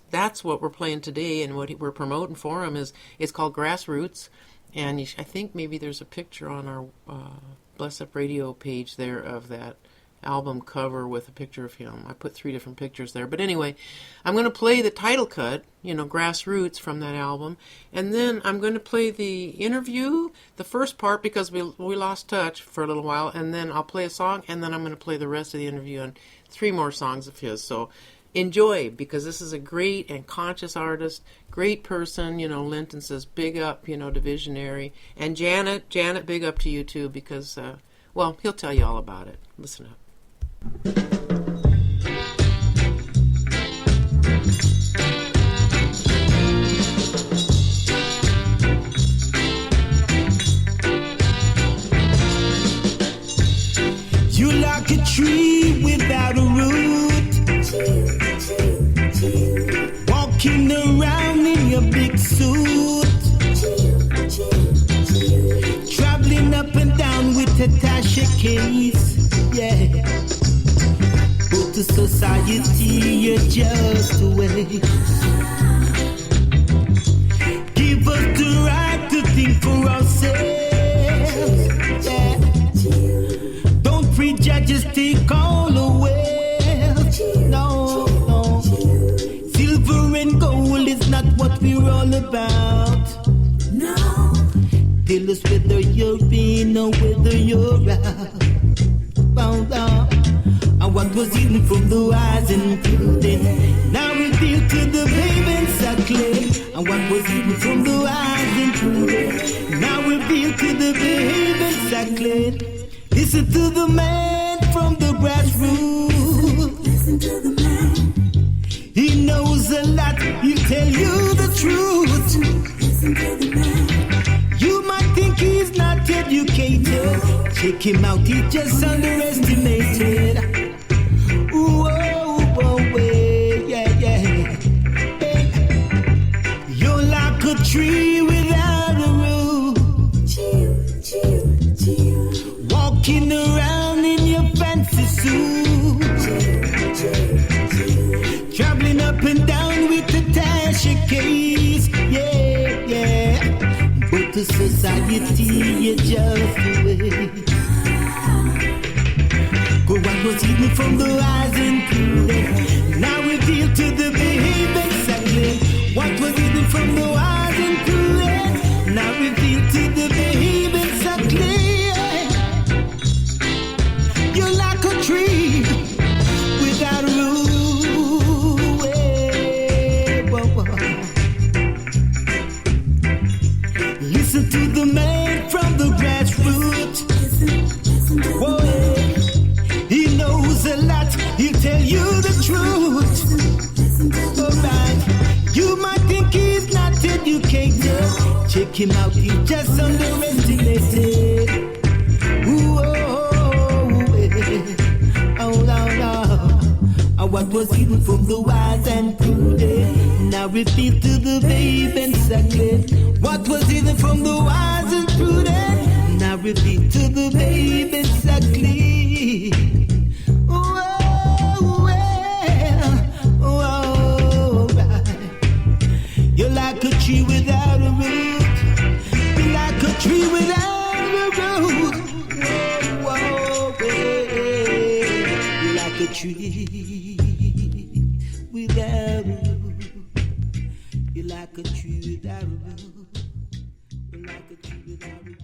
that's what we're playing today, and what we're promoting for him it's called Grassroots. And I think maybe there's a picture on our Bless Up Radio page there of that album cover with a picture of him. I put 3 different pictures there. But anyway, I'm going to play the title cut, Grassroots from that album. And then I'm going to play the interview, the first part, because we lost touch for a little while. And then I'll play a song, and then I'm going to play the rest of the interview and 3 more songs of his. So enjoy, because this is a great and conscious artist, great person. Linton says big up, to Visionary. And Janet, big up to you too, because, he'll tell you all about it. Listen up. You like a tree without a root, walking around in your big suit, traveling up and down with a Tasha case, yeah. But to society you're just a waste. Give us the right to think for ourselves, yeah. Don't prejudge, just take all away. No. Silver and gold is not what we're all about. No. Tell us whether you're in or whether you're out. Found out. And what was hidden from the wise and prudent, now revealed to the babe and suckling. And what was hidden from the wise and prudent, now revealed to the babe and suckling. Listen to the man from the grassroots. Listen to the man. He knows a lot. He'll tell you the truth. Listen to the man. You might think he's not educated. Check him out, he's just underestimated. You're like a tree without a root, walking around in your fancy suit, traveling up and down with the Tasha case, yeah. But to society you're just a waste. But what was hidden from the eyes and prudent, now revealed to the babe exactly. What was hidden from the eyes and prudent, now revealed to the babe exactly. You're like a tree without a root. Listen to the man from the grassroots. Whoa. He knows a lot, he'll tell you the truth. Alright, you might think he's not educated. Check him out, he's just underestimated. And what was hidden from the wise and prudent, now revealed to the babe and suckling. What was hidden from the wise and prudent, now revealed to the babe and suckling. You're like a tree without a root. You're like a tree without a root. You're like a tree without a root. You're like a tree without a root. You're like a tree without a root.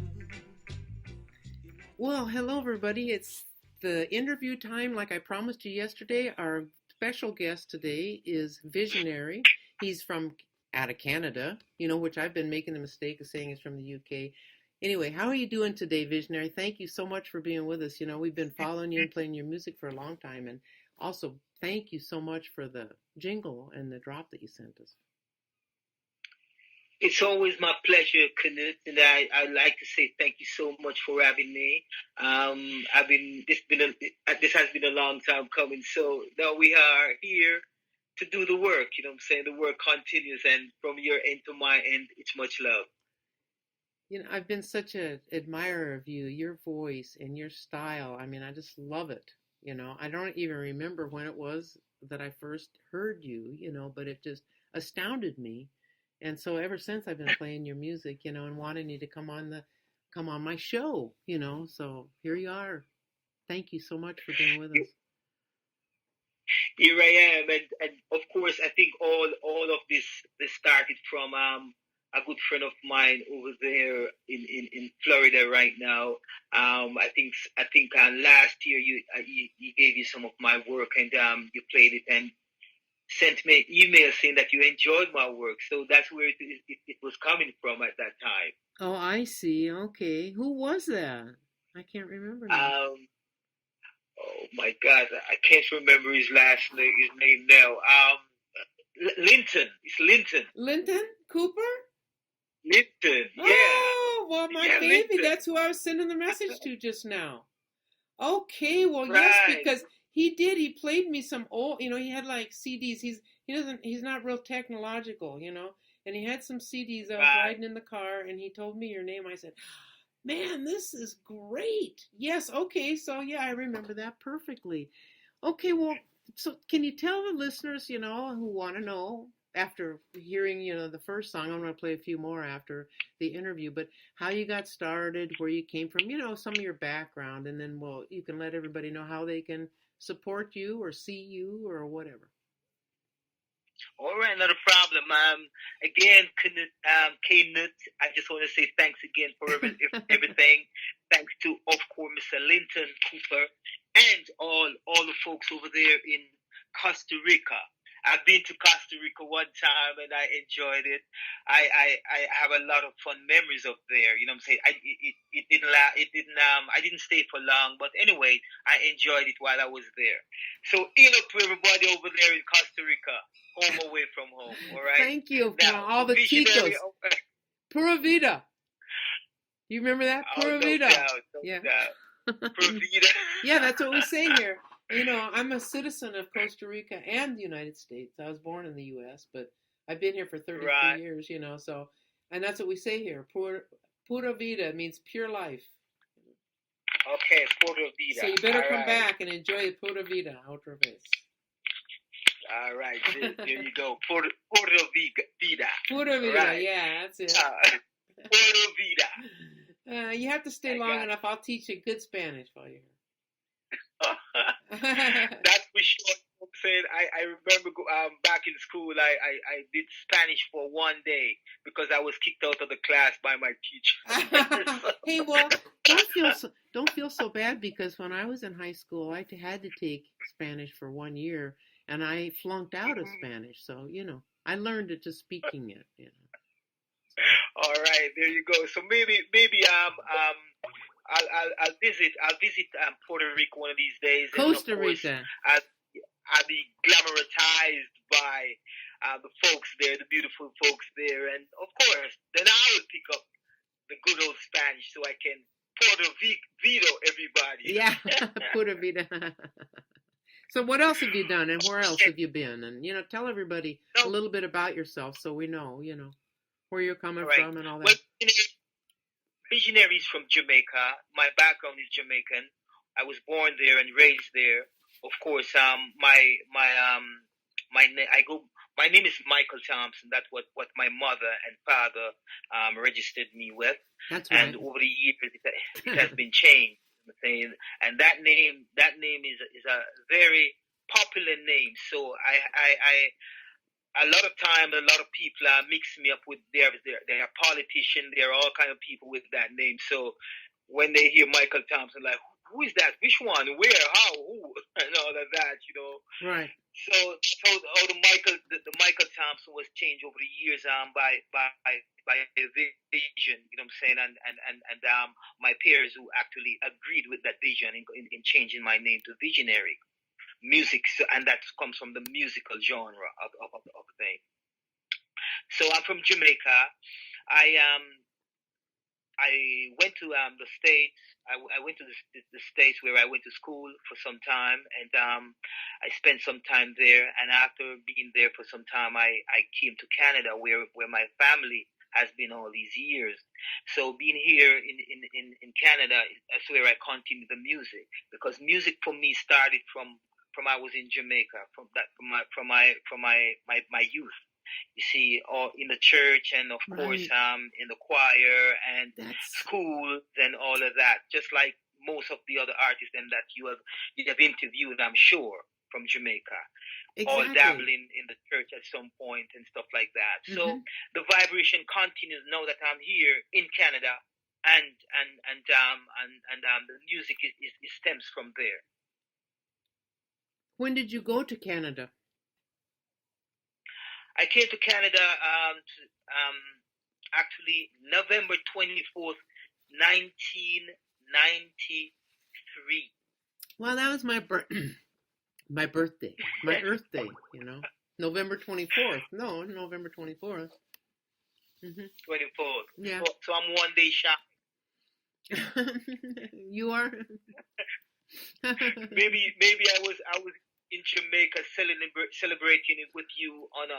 Well, hello everybody. It's the interview time like I promised you yesterday. Our special guest today is Visionary. He's from out of Canada, which I've been making the mistake of saying is from the UK. Anyway, how are you doing today, Visionary? Thank you so much for being with us. We've been following you and playing your music for a long time. And also, thank you so much for the jingle and the drop that you sent us. It's always my pleasure, Knut, and I'd like to say thank you so much for having me. This has been a long time coming, so now we are here to do the work. You know what I'm saying? The work continues, and from your end to my end, it's much love. I've been such an admirer of you, your voice and your style. I mean, I just love it. I don't even remember when it was that I first heard you, but it just astounded me. And so ever since I've been playing your music, and wanting you to come on my show, so here you are. Thank you so much for being with us. Here I am, and of course, I think all of this started from a good friend of mine over there in Florida right now. I think last year he gave you some of my work, and you played it and sent me an email saying that you enjoyed my work. So that's where it was coming from at that time. Oh, I see. Okay. Who was that? I can't remember now. Oh my God, I can't remember his name now. Linton. It's Linton. Linton Cooper? Linton, yeah. Oh, well, my baby, Linton. That's who I was sending the message to just now. Okay, well, Right. yes, because he played me some old, he had like CDs. He's not real technological, and he had some CDs. I was riding in the car, and he told me your name. I said, man, this is great. Yes, okay, so yeah, I remember that perfectly. Okay, well, so can you tell the listeners, who want to know, after hearing, the first song, I'm going to play a few more after the interview, but how you got started, where you came from, some of your background, and then, you can let everybody know how they can support you or see you or whatever. All right, not a problem. Again, Knut, I just want to say thanks again for everything. Thanks to, of course, Mr. Linton Cooper and all the folks over there in Costa Rica. I've been to Costa Rica one time and I enjoyed it. I have a lot of fun memories of there. You know what I'm saying? I didn't stay for long, but anyway, I enjoyed it while I was there. So, up to everybody over there in Costa Rica, home away from home. All right. Thank you for now, all the Chicos. Pura Vida. You remember that? Pura Vida. No doubt. Pura Vida. Yeah, that's what we say here. I'm a citizen of Costa Rica and the United States. I was born in the U.S., but I've been here for 33 years, so, and that's what we say here. Pura vida means pure life. Okay, pura vida. So you better come back and enjoy the pura vida otra vez. All right, there you go. Pura vida. Pura vida, right. Yeah, that's it. Pura vida. You have to stay long enough. I'll teach you good Spanish while you're here. That's for sure. I'm saying I remember back in school I did Spanish for one day because I was kicked out of the class by my teacher. Hey, well, don't feel so bad, because when I was in high school I had to take Spanish for 1 year and I flunked out of Spanish, so I learned it just speaking it. All right, there you go. So maybe I'll visit Puerto Rico one of these days. Costa Rica. I'll be glamorized by the folks there, the beautiful folks there, and of course, then I will pick up the good old Spanish so I can Puerto Vida everybody. Yeah, Puerto Vida. So what else have you done, and where else have you been? And tell everybody a little bit about yourself so we know, where you're coming from and all that. Well, Visionaries from Jamaica. My background is Jamaican. I was born there and raised there. Of course, my name is Michael Thompson. That's what my mother and father registered me with. That's right. And over the years, it has been changed. And that name is a very popular name. So a lot of time, a lot of people mix me up with their politicians. There are all kind of people with that name. So when they hear Michael Thompson, like, who is that? Which one? Where? How? Who? and all of that, you know. Right. So the Michael Thompson was changed over the years by a vision, you know what I'm saying, and my peers who actually agreed with that vision in changing my name to Visionary Music, so, and that comes from the musical genre of thing. So I'm from Jamaica. I went to the States. I went to the States where I went to school for some time, and I spent some time there. And after being there for some time, I came to Canada, where my family has been all these years. So being here in Canada, that's where I continue the music, because music for me started from I was in Jamaica, from my youth. You see, all in the church, and of course, in the choir and school, and all of that. Just like most of the other artists that you have interviewed, I'm sure, from Jamaica, all dabbling in the church at some point and stuff like that. Mm-hmm. So the vibration continues now that I'm here in Canada, and the music is stems from there. When did you go to Canada? I came to Canada actually November 24th, 1993. Well, that was my birthday, my Earth Day, you know. November 24th. No, November 24th. Mm-hmm. 24th. Yeah. So I'm 1 day shy. You are? maybe I was in Jamaica celebrating it with you on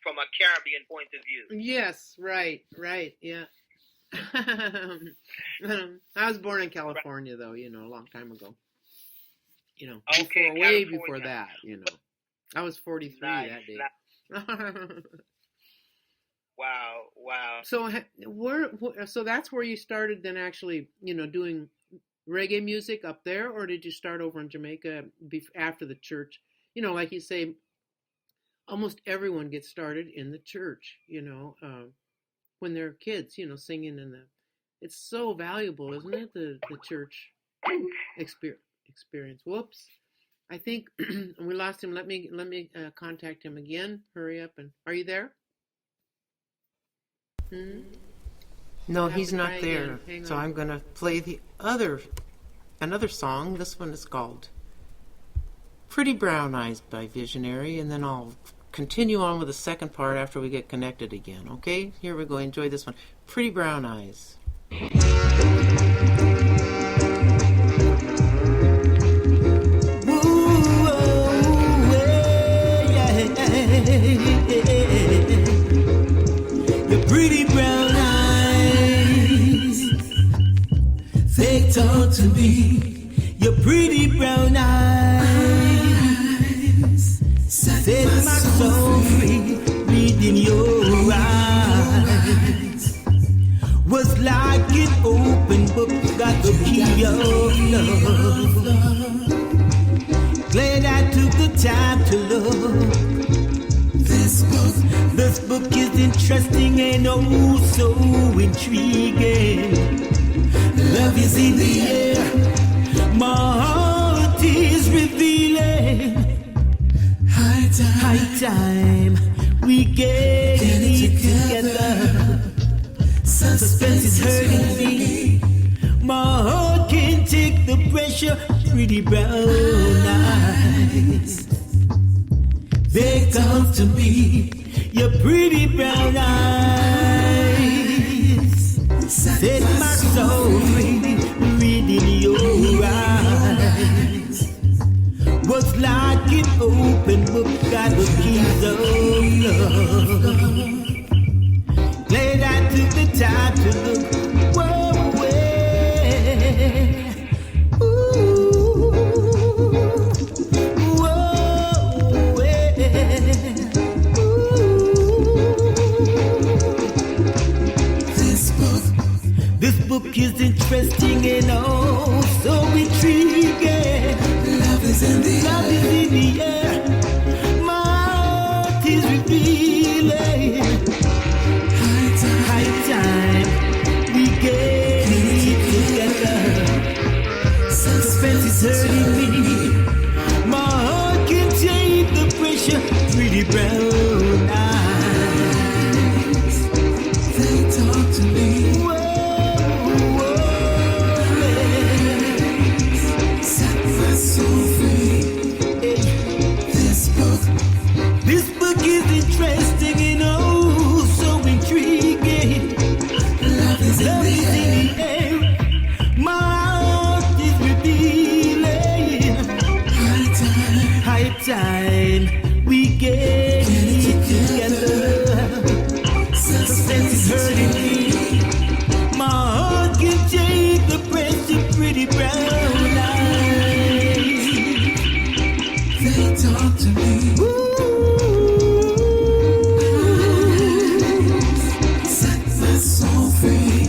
from a Caribbean point of view. Yes, right, yeah. I was born in California, though, you know, a long time ago. You know, way before that, you know. I was 43 that day. Wow. So so that's where you started then, actually, you know, doing reggae music up there, or did you start over in Jamaica after the church? You know, like you say, almost everyone gets started in the church, you know, when they're kids, you know, singing in it's so valuable, isn't it? The church experience. Whoops. I think we lost him. Let me contact him again. Hurry up. And are you there? No, he's not there. So I'm going to play another song. This one is called Pretty Brown Eyes by Visionary, and then I'll continue on with the second part after we get connected again. Okay? Here we go. Enjoy this one. Pretty Brown Eyes. Your pretty brown eyes, they talk to me. Your pretty brown eyes set my soul free. Reading your eyes was like an open book, got the key of love. Glad I took the time to look. This book is interesting and oh so intriguing. Love is in the air, my heart is revealing. High time, we get it together. Suspense is hurting me, my heart can't take the pressure. Pretty brown eyes, they come to me. Your pretty brown eyes set my soul free. Reading your eyes was like an open book, got the keys of love. Glad I took the time to look. Whoa, way. This book is interesting and oh so intriguing. Love is in the air. My heart is revealing. High time, we get it together. Suspense is hurting me. your pretty brown eyes. They talk to me. Set my soul free. This book is interesting and oh so intriguing. Love is in the air. My heart is revealing. High time we get together. Suspense is hurting me. My heart can take the pressure, pretty brown eyes. They talk to me. Set my soul free.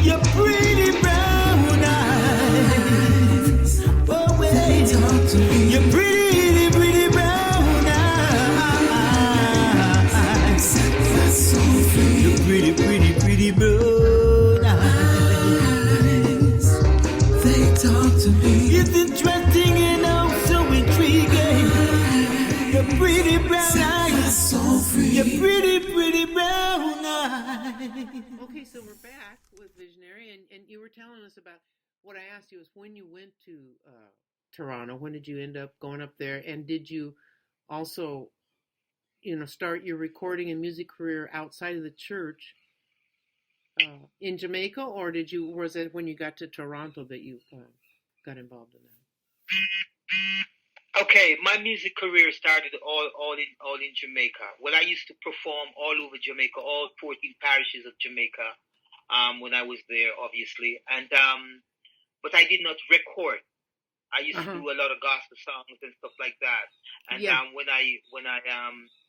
Your pretty brown eyes. Oh, wait. They talk to me. Your pretty, pretty brown eyes. Set my soul free. Your pretty, pretty, pretty brown eyes. They talk to me. It's interesting and also intriguing. Your pretty brown eyes. So free. Your pretty, pretty brown eyes. Okay, so we're back with Visionary, and you were telling us about what I asked you is when you went to Toronto, when did you end up going up there, and did you also, start your recording and music career outside of the church in Jamaica, or was it when you got to Toronto that you got involved in that? Okay, my music career started all in Jamaica. Well, I used to perform all over Jamaica, all 14 parishes of Jamaica, when I was there, obviously. And but I did not record. I used to do a lot of gospel songs and stuff like that. And when I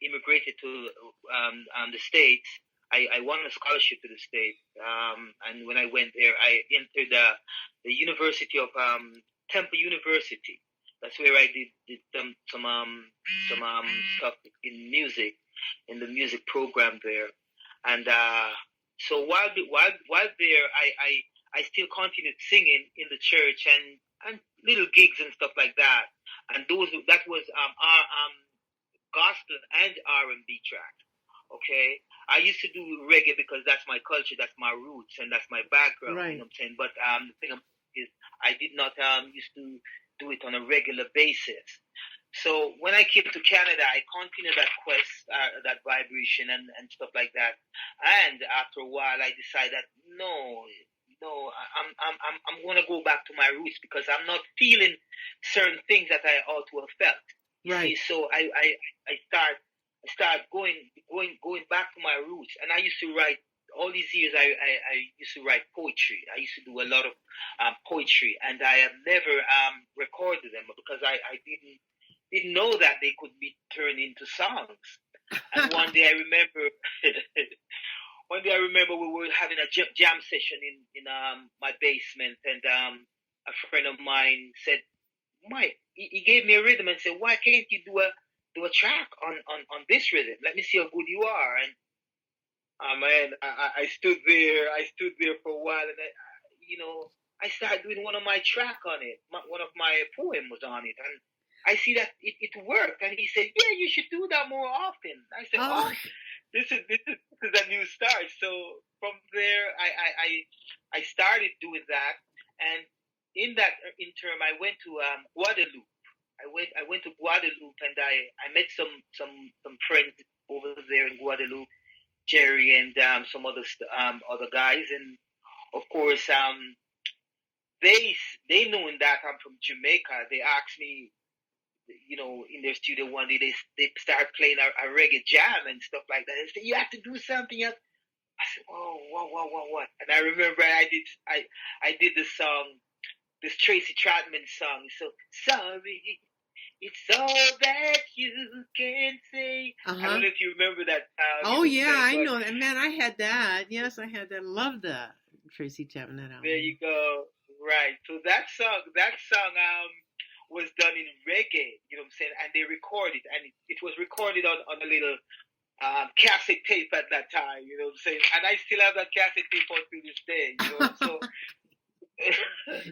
immigrated to the States, I won a scholarship to the States. And when I went there, I entered the University of Temple University. That's where I did some stuff in music, in the music program there. And so while there, I still continued singing in the church and little gigs and stuff like that. And that was gospel and R&B track. Okay, I used to do reggae because that's my culture, that's my roots, and that's my background. Right. You know what I'm saying? But the thing is, I did not used to do it on a regular basis. So when I came to Canada, I continued that quest, that vibration and stuff like that. And after a while, I decided that no, I'm going to go back to my roots because I'm not feeling certain things that I ought to have felt. Right. See? So I started going back to my roots, and I used to write. All these years, I used to write poetry. I used to do a lot of poetry, and I have never recorded them because I didn't know that they could be turned into songs. And one day I remember we were having a jam session in my basement, and a friend of mine said, "Mike," he gave me a rhythm and said, "Why can't you do a track on this rhythm? Let me see how good you are." And man, I stood there for a while, and I started doing one of my track on it. One of my poem was on it, and I see that it worked. And he said, "Yeah, you should do that more often." I said, "Oh, this is a new start." So from there, I started doing that, and in that interim, I went to Guadeloupe. I went to Guadeloupe, and I met some friends over there in Guadeloupe. Jerry and some other guys, and of course they knowing that I'm from Jamaica, they asked me, in their studio one day, they started playing a reggae jam and stuff like that. They said, "You have to do something else." I said, "Oh, what?" And I remember I did the song, this Tracy Chapman song. So sorry. It's all that you can say. I don't know if you remember that. Oh, yeah, I know that. Man, I had that. Yes, I had that. Love that. Tracy Chapman, that album. There you go. Right. So that song was done in reggae, you know what I'm saying? And they recorded, and it was recorded on a little cassette tape at that time, you know what I'm saying? And I still have that cassette tape on to this day, So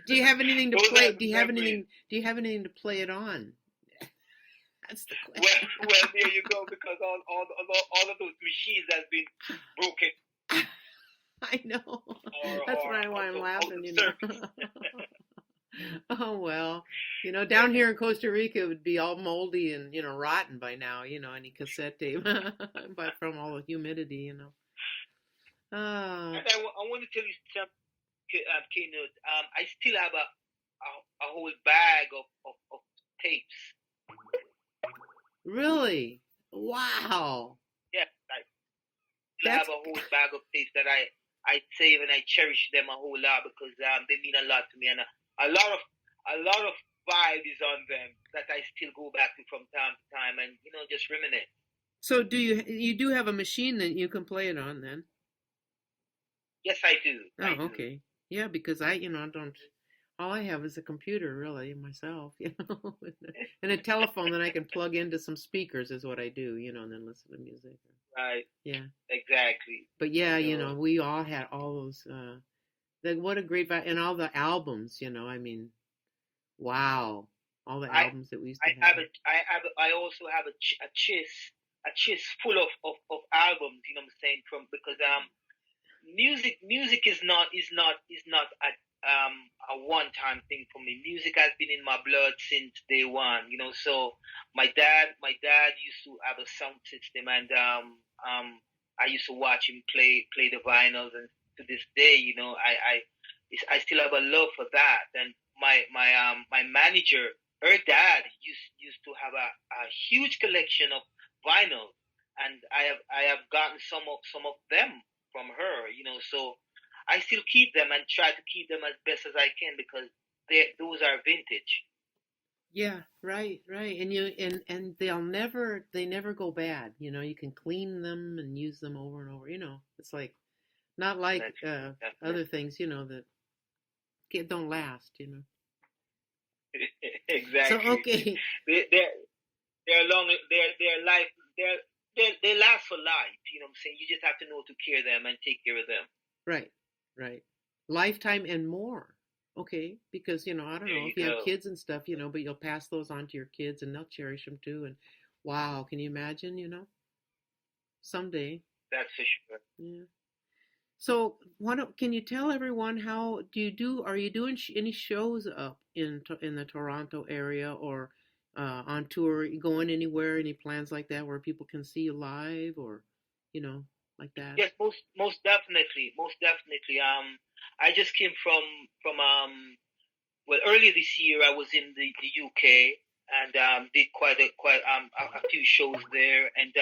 do you have anything to play? Do you have anything to play it on? That's the question. Well, there you go, because all of those machines has been broken. I know. That's why I'm laughing, you know. Oh, well, you know, down here in Costa Rica, it would be all moldy and, you know, rotten by now, you know, any cassette tape, but from all the humidity, you know. And I want to tell you something, Keynote. I still have a whole bag of tapes. Really? Wow. Yeah, I still have a whole bag of tapes that I save, and I cherish them a whole lot because they mean a lot to me, and a lot of vibe is on them that I still go back to from time to time, and you know, just reminisce. So you do have a machine that you can play it on then? Yes, I do. Oh, okay. Yeah, because I don't. All I have is a computer, really, myself, you know, and a telephone that I can plug into some speakers is what I do, you know, and then listen to music. Right. Yeah. Exactly. But yeah, you know, we all had all those. What a great vibe, and all the albums, you know. I mean, wow, all the albums that we used to have. I also have a chest full of albums. You know what I'm saying? Because music is not a one-time thing for me. Music has been in my blood since day one, you know. So my dad used to have a sound system, and I used to watch him play the vinyls, and to this day, you know, I still have a love for that. And my manager, her dad used to have a huge collection of vinyls, and I have gotten some of them from her, you know. So I still keep them and try to keep them as best as I can because those are vintage. Yeah, right. And they never go bad. You know, you can clean them and use them over and over. You know, it's like not like other things. You know that don't last. You know. Exactly. So okay. They're long. They're life. They last for life. You know what I'm saying? You just have to know to care them and take care of them. Right. Lifetime and more. Okay, because, you know, I don't know if you have kids and stuff, you know, but you'll pass those on to your kids and they'll cherish them too. And wow, can you imagine, you know, someday. That's for sure. Yeah. So can you tell everyone are you doing any shows up in the Toronto area or on tour, going anywhere, any plans like that where people can see you live or, you know, like that? Yes, most definitely. I just came from earlier this year I was in the UK and did quite a few shows there, and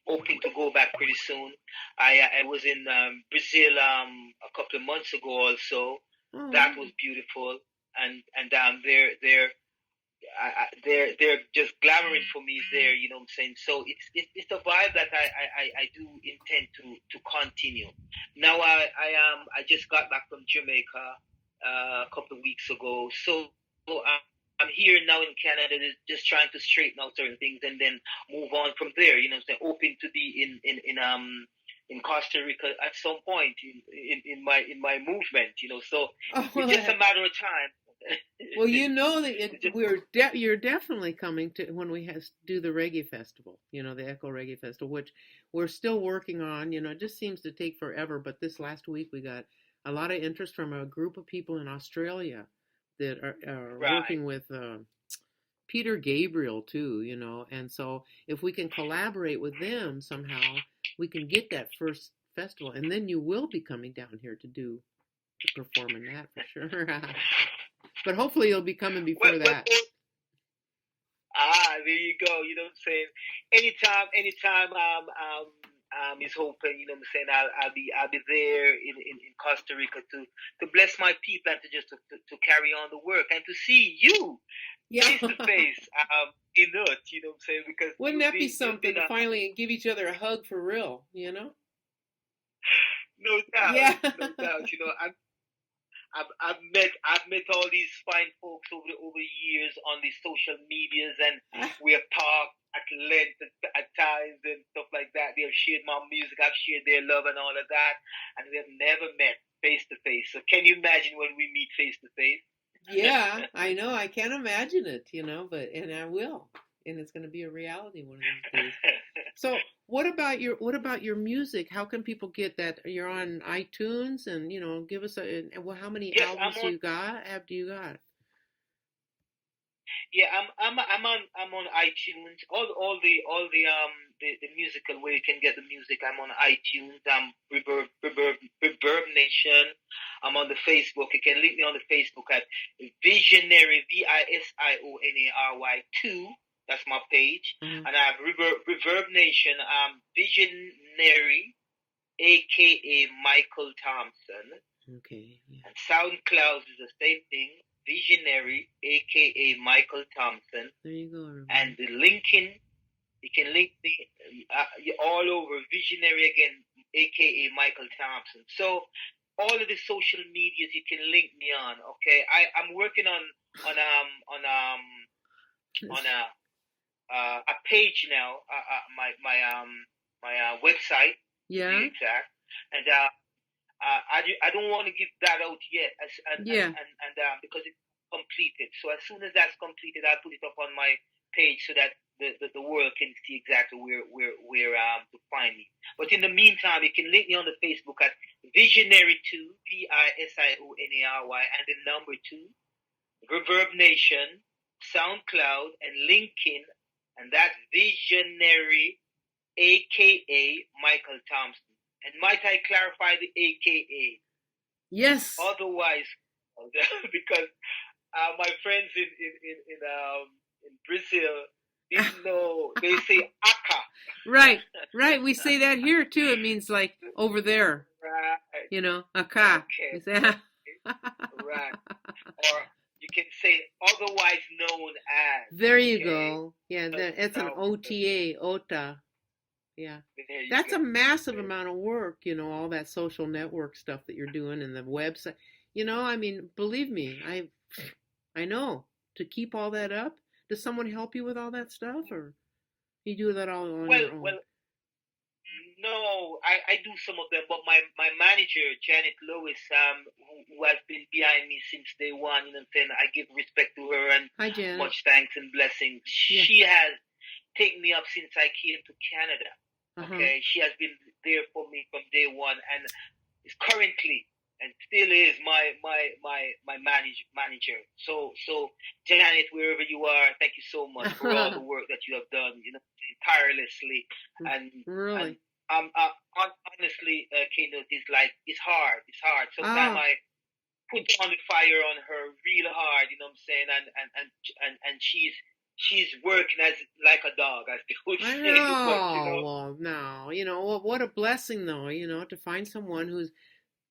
hoping to go back pretty soon. I was in Brazil a couple of months ago also. Oh. That was beautiful, and they're just glamoring for me there, you know what I'm saying? So it's a vibe that I do intend to continue. Now I just got back from Jamaica a couple of weeks ago, so I'm here now in Canada, just trying to straighten out certain things and then move on from there. You know what I'm saying? Hoping to be in Costa Rica at some point in my movement. You know, so it's just a matter of time. Well, you know that you're definitely coming to when we do the reggae festival, you know, the Echo Reggae Festival, which we're still working on. You know, it just seems to take forever. But this last week we got a lot of interest from a group of people in Australia that are right. working with Peter Gabriel too, you know. And so if we can collaborate with them somehow, we can get that first festival, and then you will be coming down here to perform in that for sure. But hopefully you'll be coming before that. There you go. You know what I'm saying? Anytime is hoping, you know what I'm saying, I'll be there in Costa Rica to bless my people and to carry on the work and to see you face to face in it, you know what I'm saying? Because wouldn't that be something to finally give each other a hug for real, you know? No doubt. Yeah. No doubt. You know, I've met all these fine folks over the years on the social medias, and we have talked at length at times and stuff like that. They have shared my music, I've shared their love and all of that, and we have never met face to face. So can you imagine when we meet face to face? Yeah, I know. I can't imagine it, you know, and I will. and it's going to be a reality one of these days. So, what about your music? How can people get that? You're on iTunes, and give us how many albums do you got? Yeah, I'm on iTunes. All the musical where you can get the music. I'm on iTunes. I'm Reverb Nation. I'm on the Facebook. You can link me on the Facebook at Visionary VISIONARY 2. That's my page. And I have Reverb Nation. Visionary, aka Michael Thompson. Okay. Yeah. And SoundCloud is the same thing. Visionary, aka Michael Thompson. There you go. Everybody. And the linking, you can link me all over. Visionary again, aka Michael Thompson. So all of the social medias you can link me on. Okay, I'm working on a page now. My website. Yeah. To be exact. And I don't want to give that out yet, and because it's completed. So as soon as that's completed, I'll put it up on my page so that the world can see exactly where to find me. But in the meantime, you can link me on the Facebook at Visionary2, VISIONARY, and the number 2, Reverb Nation, SoundCloud, and LinkedIn, and that's Visionary, aka Michael Thompson. And might I clarify the AKA? Yes. Otherwise, because my friends in Brazil didn't know. They say "aka." Right. We say that here too. It means like over there. Right. "Aka." Okay. Right. Or you can say otherwise known as. There you go. Yeah, it's an OTA, OTA. Yeah, that's a massive amount of work, all that social network stuff that you're doing and the website. I mean, believe me, I know to keep all that up. Does someone help you with all that stuff, or you do that all on your own? Well, no, I do some of them, but my manager, Janet Lewis, who has been behind me since day one, I give respect to her and much thanks and blessings. Yeah. She has taken me up since I came to Canada. Okay, she has been there for me from day one, and is currently and still is my manager. So Janet, wherever you are, thank you so much for all the work that you have done, tirelessly. And really, and, honestly, Kate, it's hard. Sometimes I put on the fire on her real hard, and she's working like a dog, as they would say. Well, no. What a blessing, though, to find someone who's,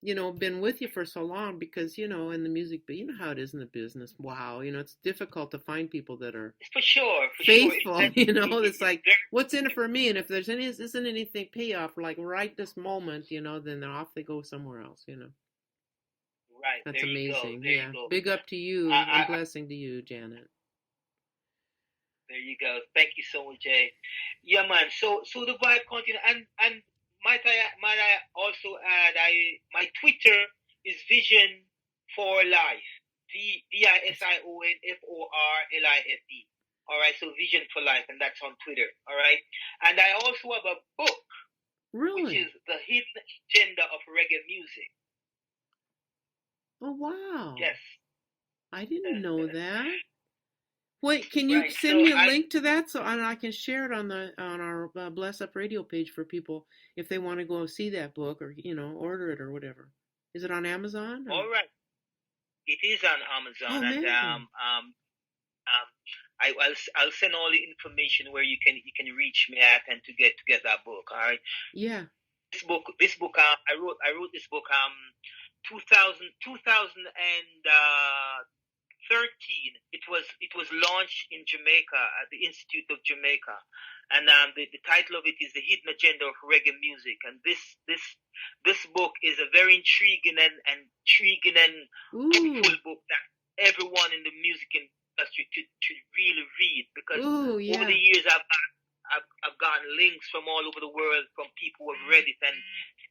been with you for so long, because, in the music, but you know how it is in the business. Wow, it's difficult to find people that are for sure faithful, it's like, what's in it for me? And if there's isn't anything payoff, like right this moment, then off they go somewhere else, Right. That's there amazing. You go. Yeah. Big up to you. And blessing to you, Janet. There you go. Thank you so much, Jay. Yeah, man. So the vibe continue, and might I also add, my Twitter is Vision for Life, VISIONFORLIFE. All right, so Vision for Life, and that's on Twitter. All right, and I also have a book, which is The Hidden Agenda of Reggae Music. Oh wow! Yes, I didn't know that. Wait, can you send me a link to that and I can share it on our Bless Up Radio page for people if they want to go see that book or order it or whatever. Is it on Amazon? All right, it is on Amazon, and I'll send all the information where you can reach me at and to get that book. All right. Yeah. This book I wrote this book 2013. It was launched in Jamaica at the Institute of Jamaica, and the title of it is The Hidden Agenda of Reggae Music. And this book is a very intriguing and hopeful book that everyone in the music industry should really read, because over the years I've gotten links from all over the world from people who have read it, and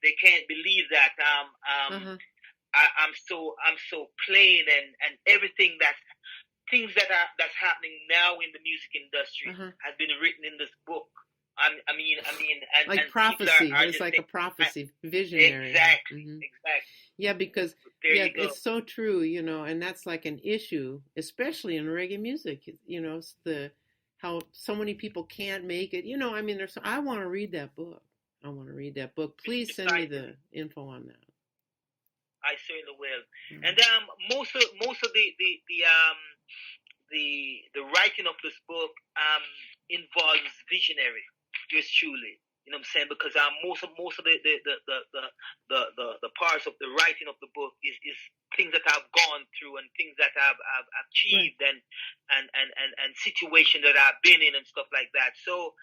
they can't believe that I'm so plain and everything that's things that's happening now in the music industry has been written in this book. I mean, and like and prophecy. are It's just like a saying- prophecy, visionary. Exactly, Mhm. exactly. Yeah, because There yeah, you go. it's so true, you know, and that's like an issue, especially in reggae music. You know, it's how so many people can't make it. You know, I mean, I want to read that book. I want to read that book. Please send me the info on that. I certainly will. Mm-hmm. And most of the writing of this book involves visionary, yours truly. You know what I'm saying? Because most of the parts of the writing of the book is things that I've gone through and things that I've achieved and situations that I've been in and stuff like that. So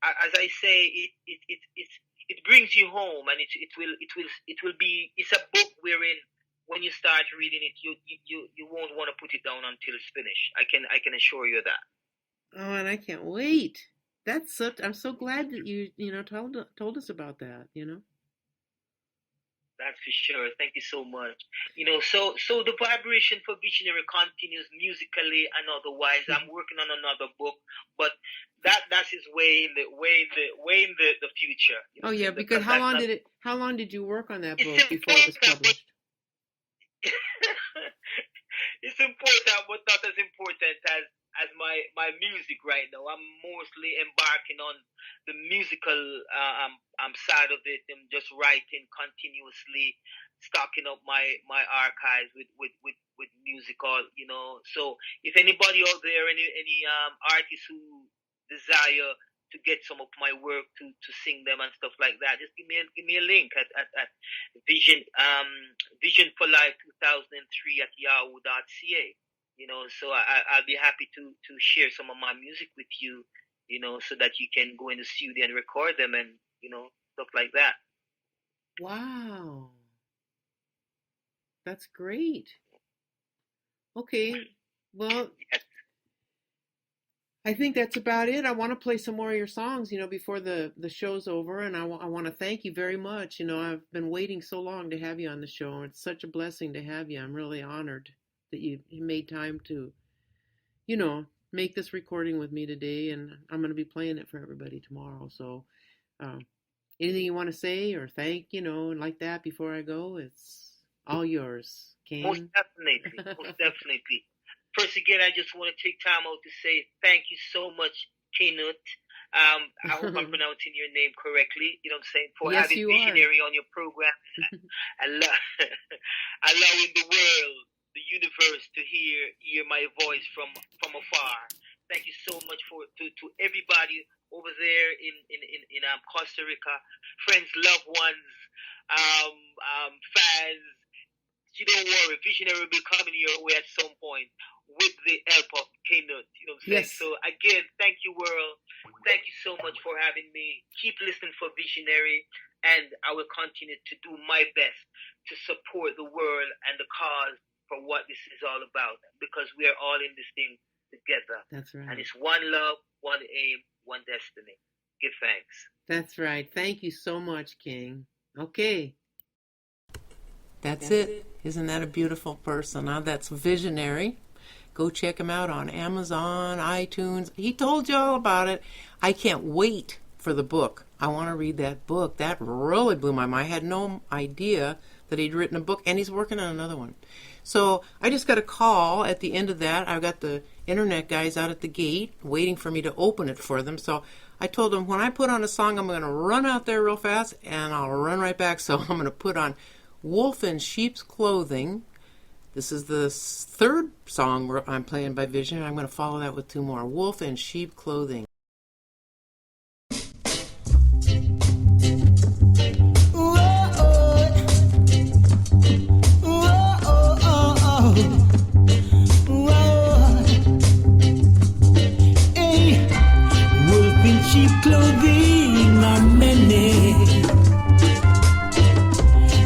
as I say, it brings you home, and it's a book wherein when you start reading it, you won't want to put it down until it's finished. I can assure you that. Oh, and I can't wait. I'm so glad that you told us about that, you know. That's for sure. Thank you so much. You know, so the vibration for Visionary continues musically and otherwise. I'm working on another book, but that's his way in the future. You know, Oh yeah, because how long did you work on that book before it was published? It's important, but not as important as my music right now. I'm mostly embarking on the musical side of it. I'm just writing continuously, stocking up my archives with musical, you know. So if anybody out there, any artists who desire to get some of my work to sing them and stuff like that, just give me a link at Vision for Life 2003@yahoo.ca. You know, so I'll be happy to share some of my music with you, you know, so that you can go in the studio and record them and, you know, stuff like that. Wow. That's great. Okay. Well, yes. I think that's about it. I want to play some more of your songs, you know, before the show's over, and I want to thank you very much. You know, I've been waiting so long to have you on the show. It's such a blessing to have you. I'm really honored that you made time to, you know, make this recording with me today, and I'm going to be playing it for everybody tomorrow. So anything you want to say or thank, you know, and like that before I go, it's all yours, Kane. Most definitely. First again, I just want to take time out to say thank you so much, Knut. I hope I'm pronouncing your name correctly. You know what I'm saying? For Yes, having you Visionary on your program. Allowing the world, the universe to hear my voice from afar. Thank you so much to everybody over there in Costa Rica, friends, loved ones, fans. You don't worry, Visionary will be coming your way at some point with the help of Knut. You know what I'm saying? Yes. So again, thank you, world. Thank you so much for having me. Keep listening for Visionary, and I will continue to do my best to support the world and the cause for what this is all about, because we are all in this thing together. That's right. And it's one love, one aim, one destiny. Give thanks. That's right. Thank you so much, King. Okay. That's it. Isn't that a beautiful person? Now that's Visionary. Go check him out on Amazon, iTunes. He told you all about it. I can't wait for the book. I want to read that book. That really blew my mind. I had no idea that he'd written a book, and he's working on another one. So I just got a call at the end of that. I've got the internet guys out at the gate waiting for me to open it for them. So I told them when I put on a song, I'm going to run out there real fast, and I'll run right back. So I'm going to put on Wolf in Sheep's Clothing. This is the third song I'm playing by Vision. I'm going to follow that with two more. Wolf in Sheep Clothing. Wolf in sheep clothing are many,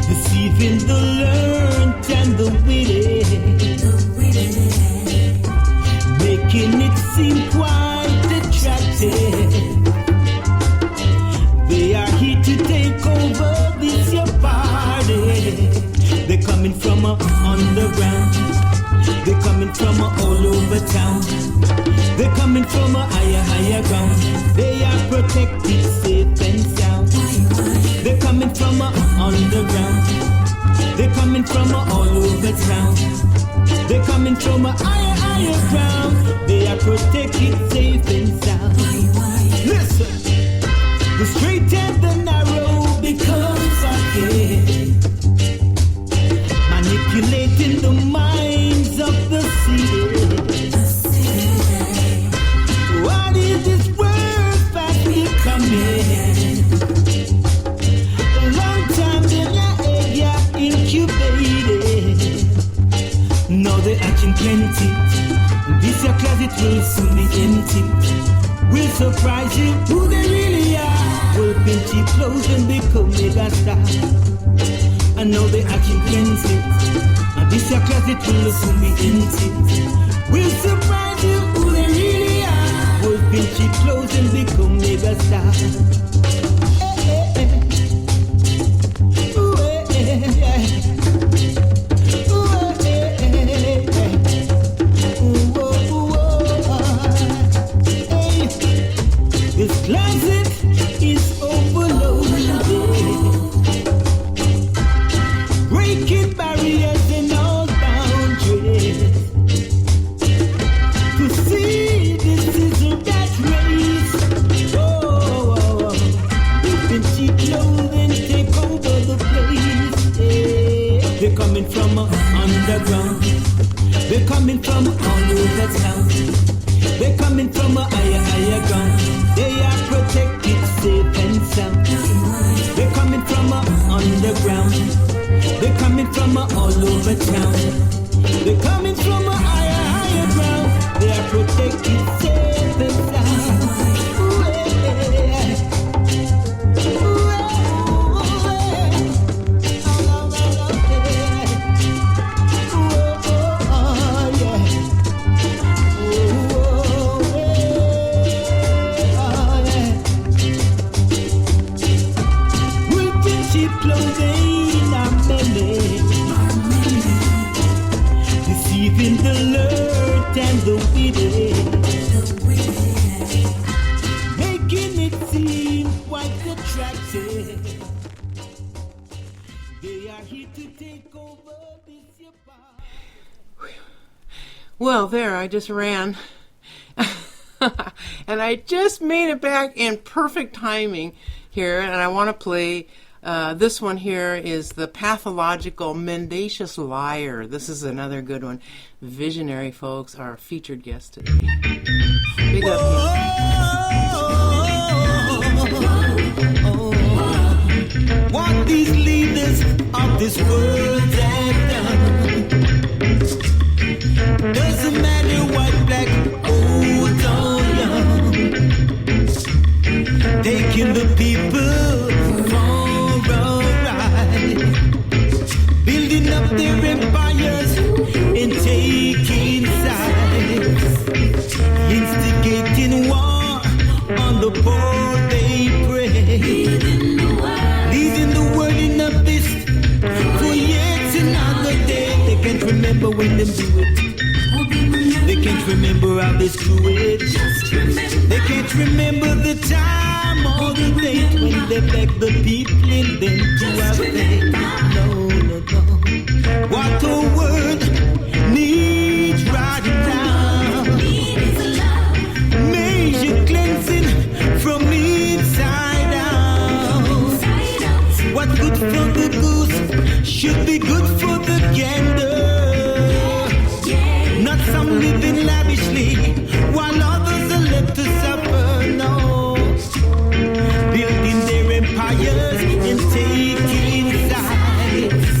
deceiving the learned and the witty, making it seem quite attractive. They are here to take over this your party. They're coming from underground. They're coming from all over town. They're coming from a higher ground. They are protected, safe and sound. They're coming from underground. They're coming from all over town. They're coming from a higher ground. They are protected, safe and sound. Listen, the straight and the narrow becomes ahead, manipulating the minds of the city. What is this world fast becoming? A long time in your area incubated. Now they're hatching plenty. This your closet will soon be empty. Will surprise you who they really are. Will pin cheap clothes and become mega stars. I know they're hatching plenty. And this your closet will soon be empty. Will surprise you who they really are. Will pin cheap clothes and become mega stars. This closet is overloaded, breaking barriers and all boundaries. To see this is a rat race. Oh, open cheap clothing, take over the place. Yeah. They're coming from underground. They're coming from all over town. They're coming from a higher ground. They are protected, safe and sound. They're coming from underground. They're coming from all over town. They're coming from a higher ground. They are protected, safe and sound. Ooh, yeah. Ooh, clothing are many, deceiving the alert and the witty, making it seem quite attractive. They are here to take over this your part. Well, there, I just ran. And I just made it back in perfect timing here, and I want to play. This one here is the Pathological Mendacious Lier. This is another good one. Visionary folks, our featured guest today. Big up What these leaders of this world have done. Doesn't matter white, black, old or young. Taking the people building up their empires and taking sides, instigating war on the poor they pray, leading the world in a fist for yet another day. They can't remember when they do it. They can't remember how they screw it. They can't remember the time or the date when they beg the people in them to have faith. No. What the world needs right now. Major cleansing from inside out. What's good for the goose should be good for the gander. Not some living lavishly while others are left to suffer. No. Building their empires and taking sides.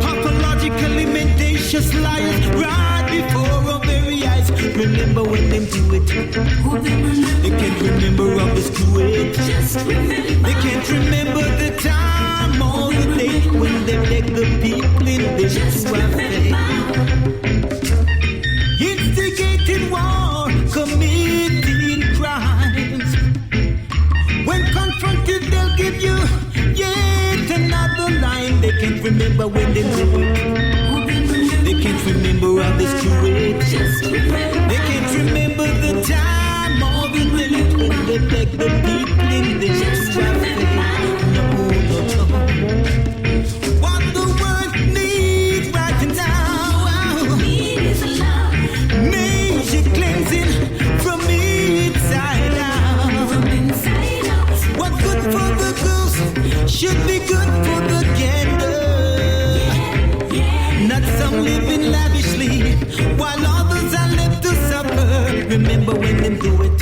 Pathologically mendacious liars right before our very eyes. Remember when them do it. They can't remember how they screw it. They can't remember the time or the day when they beg the people in this to have faith. Instigating war, committing crimes. When confronted, they'll give you yet another line. They can't remember when they do it. They can't remember how they remember when them do it.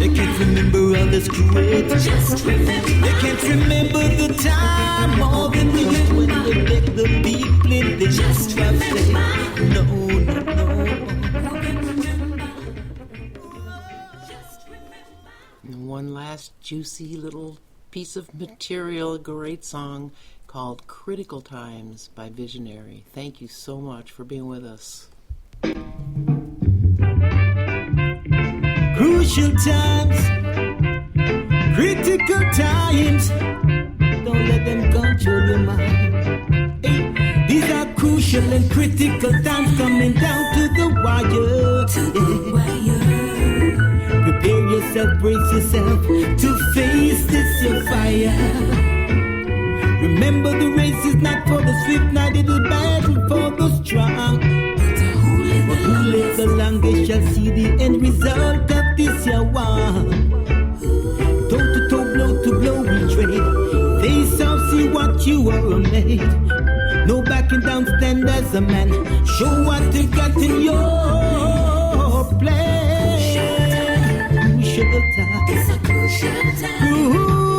They can't remember all the screw it. They can't remember the time all the minutes when they make the people in the just no, no, no. One last juicy little piece of material, a great song called Critical Times by Visionary. Thank you so much for being with us. Crucial times, critical times, don't let them control your mind. Hey, these are crucial and critical times coming down to the wire. Prepare yourself, brace yourself to face this fire. Remember the race is not for the swift, neither the battle for the strong. But who lives the longest shall see the end result of this year war. Toe to toe, blow to blow, we trade. Face off, see what you are made. No backing down, stand as a man. Show what you got in your place. Crucial time. It's a crucial time.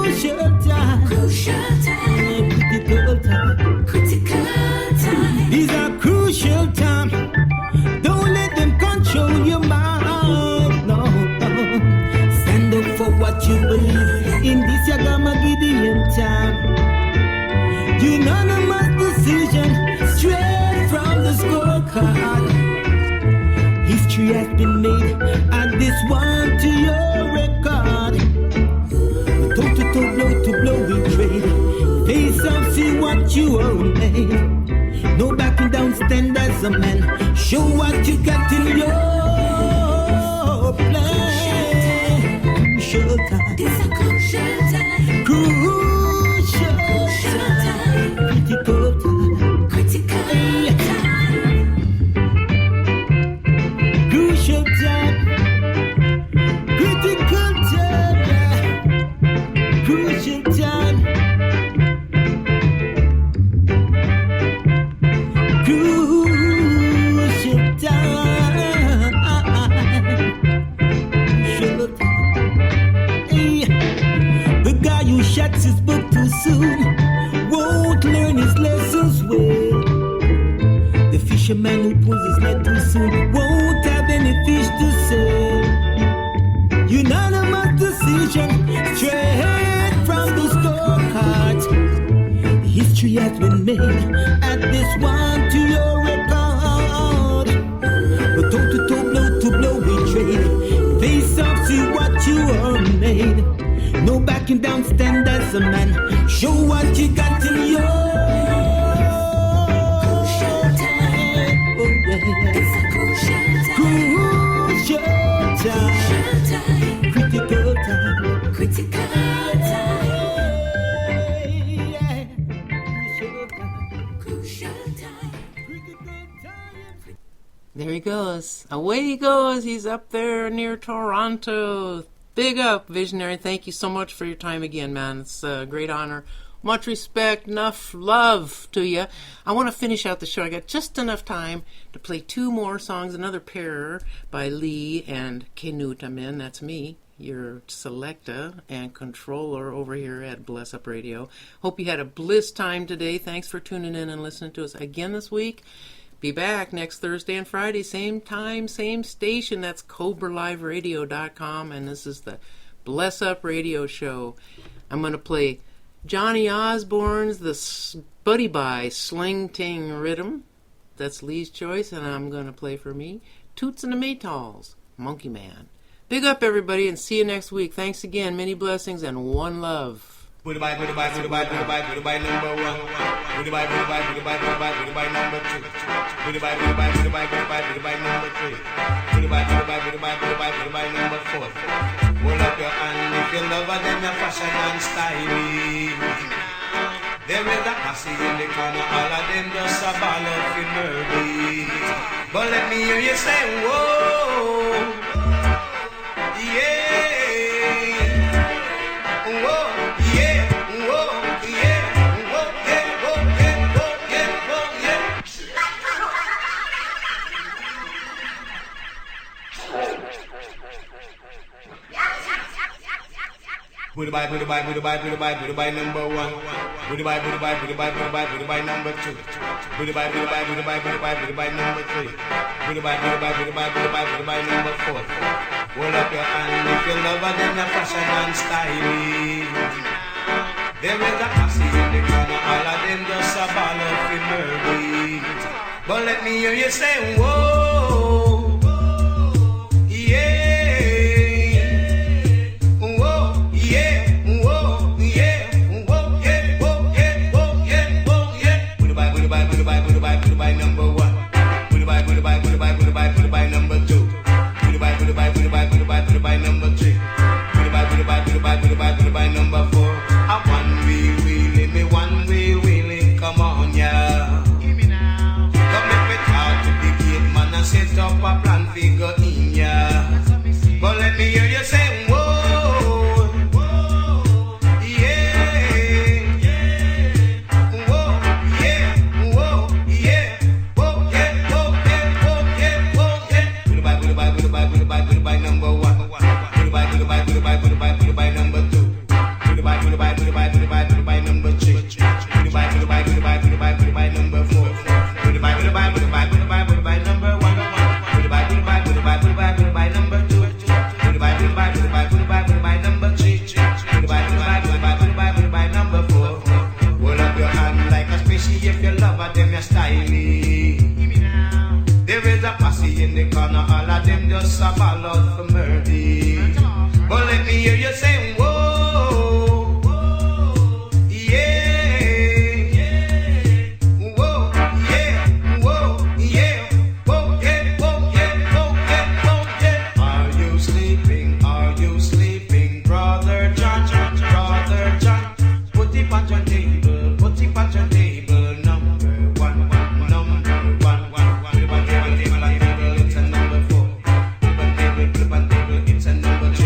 Crucial time. Crucial time. Critical time. Critical time. These are crucial time. Don't let them control your mind. No. Stand up for what you believe in this Yagama Gideon time. Unanimous decision straight from the scorecard. History has been made, and this one to your record. Toe to toe, blow to blow, we trade. Face off, see what you are made. No backing down, stand as a man. Show what you got in your plan. Crucial time. It's a crucial time. Crucial time. Critical time. Critical time. Crucial time. Critical time. Crucial time. Crucial time. Hey, the guy who shuts his book too soon won't learn his lessons well. The fisherman who pulls his net too soon won't have any fish to sell. Unanimous decision straight from the scorecard. History has been made, add this one to your record. But toe to toe, blow to blow, we trade. Face off, see what you are made. No backing down, stand as a man. Show what you got in your crucial time. Oh yeah, it's a crucial time. Crucial time. Critical time. Critical time. There he goes. Away he goes. He's up there near Toronto. Big up, Visionary. Thank you so much for your time again, man. It's a great honor. Much respect, enough love to you. I want to finish out the show. I got just enough time to play two more songs. Another pair by Lee and Knut Amen. That's me, your selector and controller over here at Bless Up Radio. Hope you had a bliss time today. Thanks for tuning in and listening to us again this week. Be back next Thursday and Friday, same time, same station. That's CobraLiveRadio.com, and this is the Bless Up Radio Show. I'm going to play Johhny Osbourne's The Buddy Bye Sling Ting Rhythm. That's Lee's choice, and I'm going to play for me Toots and the Maytals, Monkey Man. Big up, everybody, and see you next week. Thanks again. Many blessings and one love. Goodbye, goodbye, goodbye, goodbye, goodbye, number one. Goodbye, goodbye, goodbye, goodbye, goodbye, number two. Goodbye, goodbye, goodbye, goodbye, goodbye, number three. Goodbye, goodbye, goodbye, goodbye, goodbye, number four. Hold up your hand if you love her, then your fashion and styling. There is a hussy in the corner, all of them just a ball of nerdy. But let me hear you say, whoa, yeah. With the by number one. With the by number two. With the by number three. With the by number four. Hold up your hand if you love her, then a fashion and styling. There is a posse in the corner, all of them just a ball of murder. But let me hear you say, whoa, yeah, whoa, yeah, whoa, yeah, whoa, yeah, whoa, yeah, whoa, yeah, whoa, yeah. Put the by number one. Put the by number two. Put the by number three. Put the by number four. A one way wheeling, come on, yeah. Come make me talk to the gate man and set up a plan figure in, yeah. But let me hear you say, whoa, yeah, whoa, yeah, whoa, yeah, whoa, yeah, whoa, yeah, whoa, yeah, whoa, yeah. Put the by number one. Put the by number two. Put the by number three. Put the by number four. Put the by number one. Put the by number two. Put the by number three. Put the by number four. Hold up your hand like a spaceship if you love her, them you're styling. There is a posse in the corner, all of them just a ball out for murder. But let me hear you say, whoa, yeah, whoa, yeah, whoa, yeah, whoa, yeah, whoa, yeah, whoa, yeah, whoa, yeah. Are you sleeping? Are you sleeping, brother John? Brother John, put it on your table, put it on your table, number one. Put it on table, it's a number four. Put it on table, it's a number three.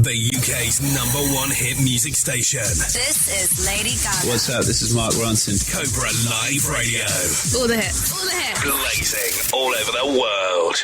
the UK's #1 hit music station. This is Lady Gaga. What's up? This is Mark Ronson. Cobra Live Radio. All the hits. All the hits. Blazing all over the world.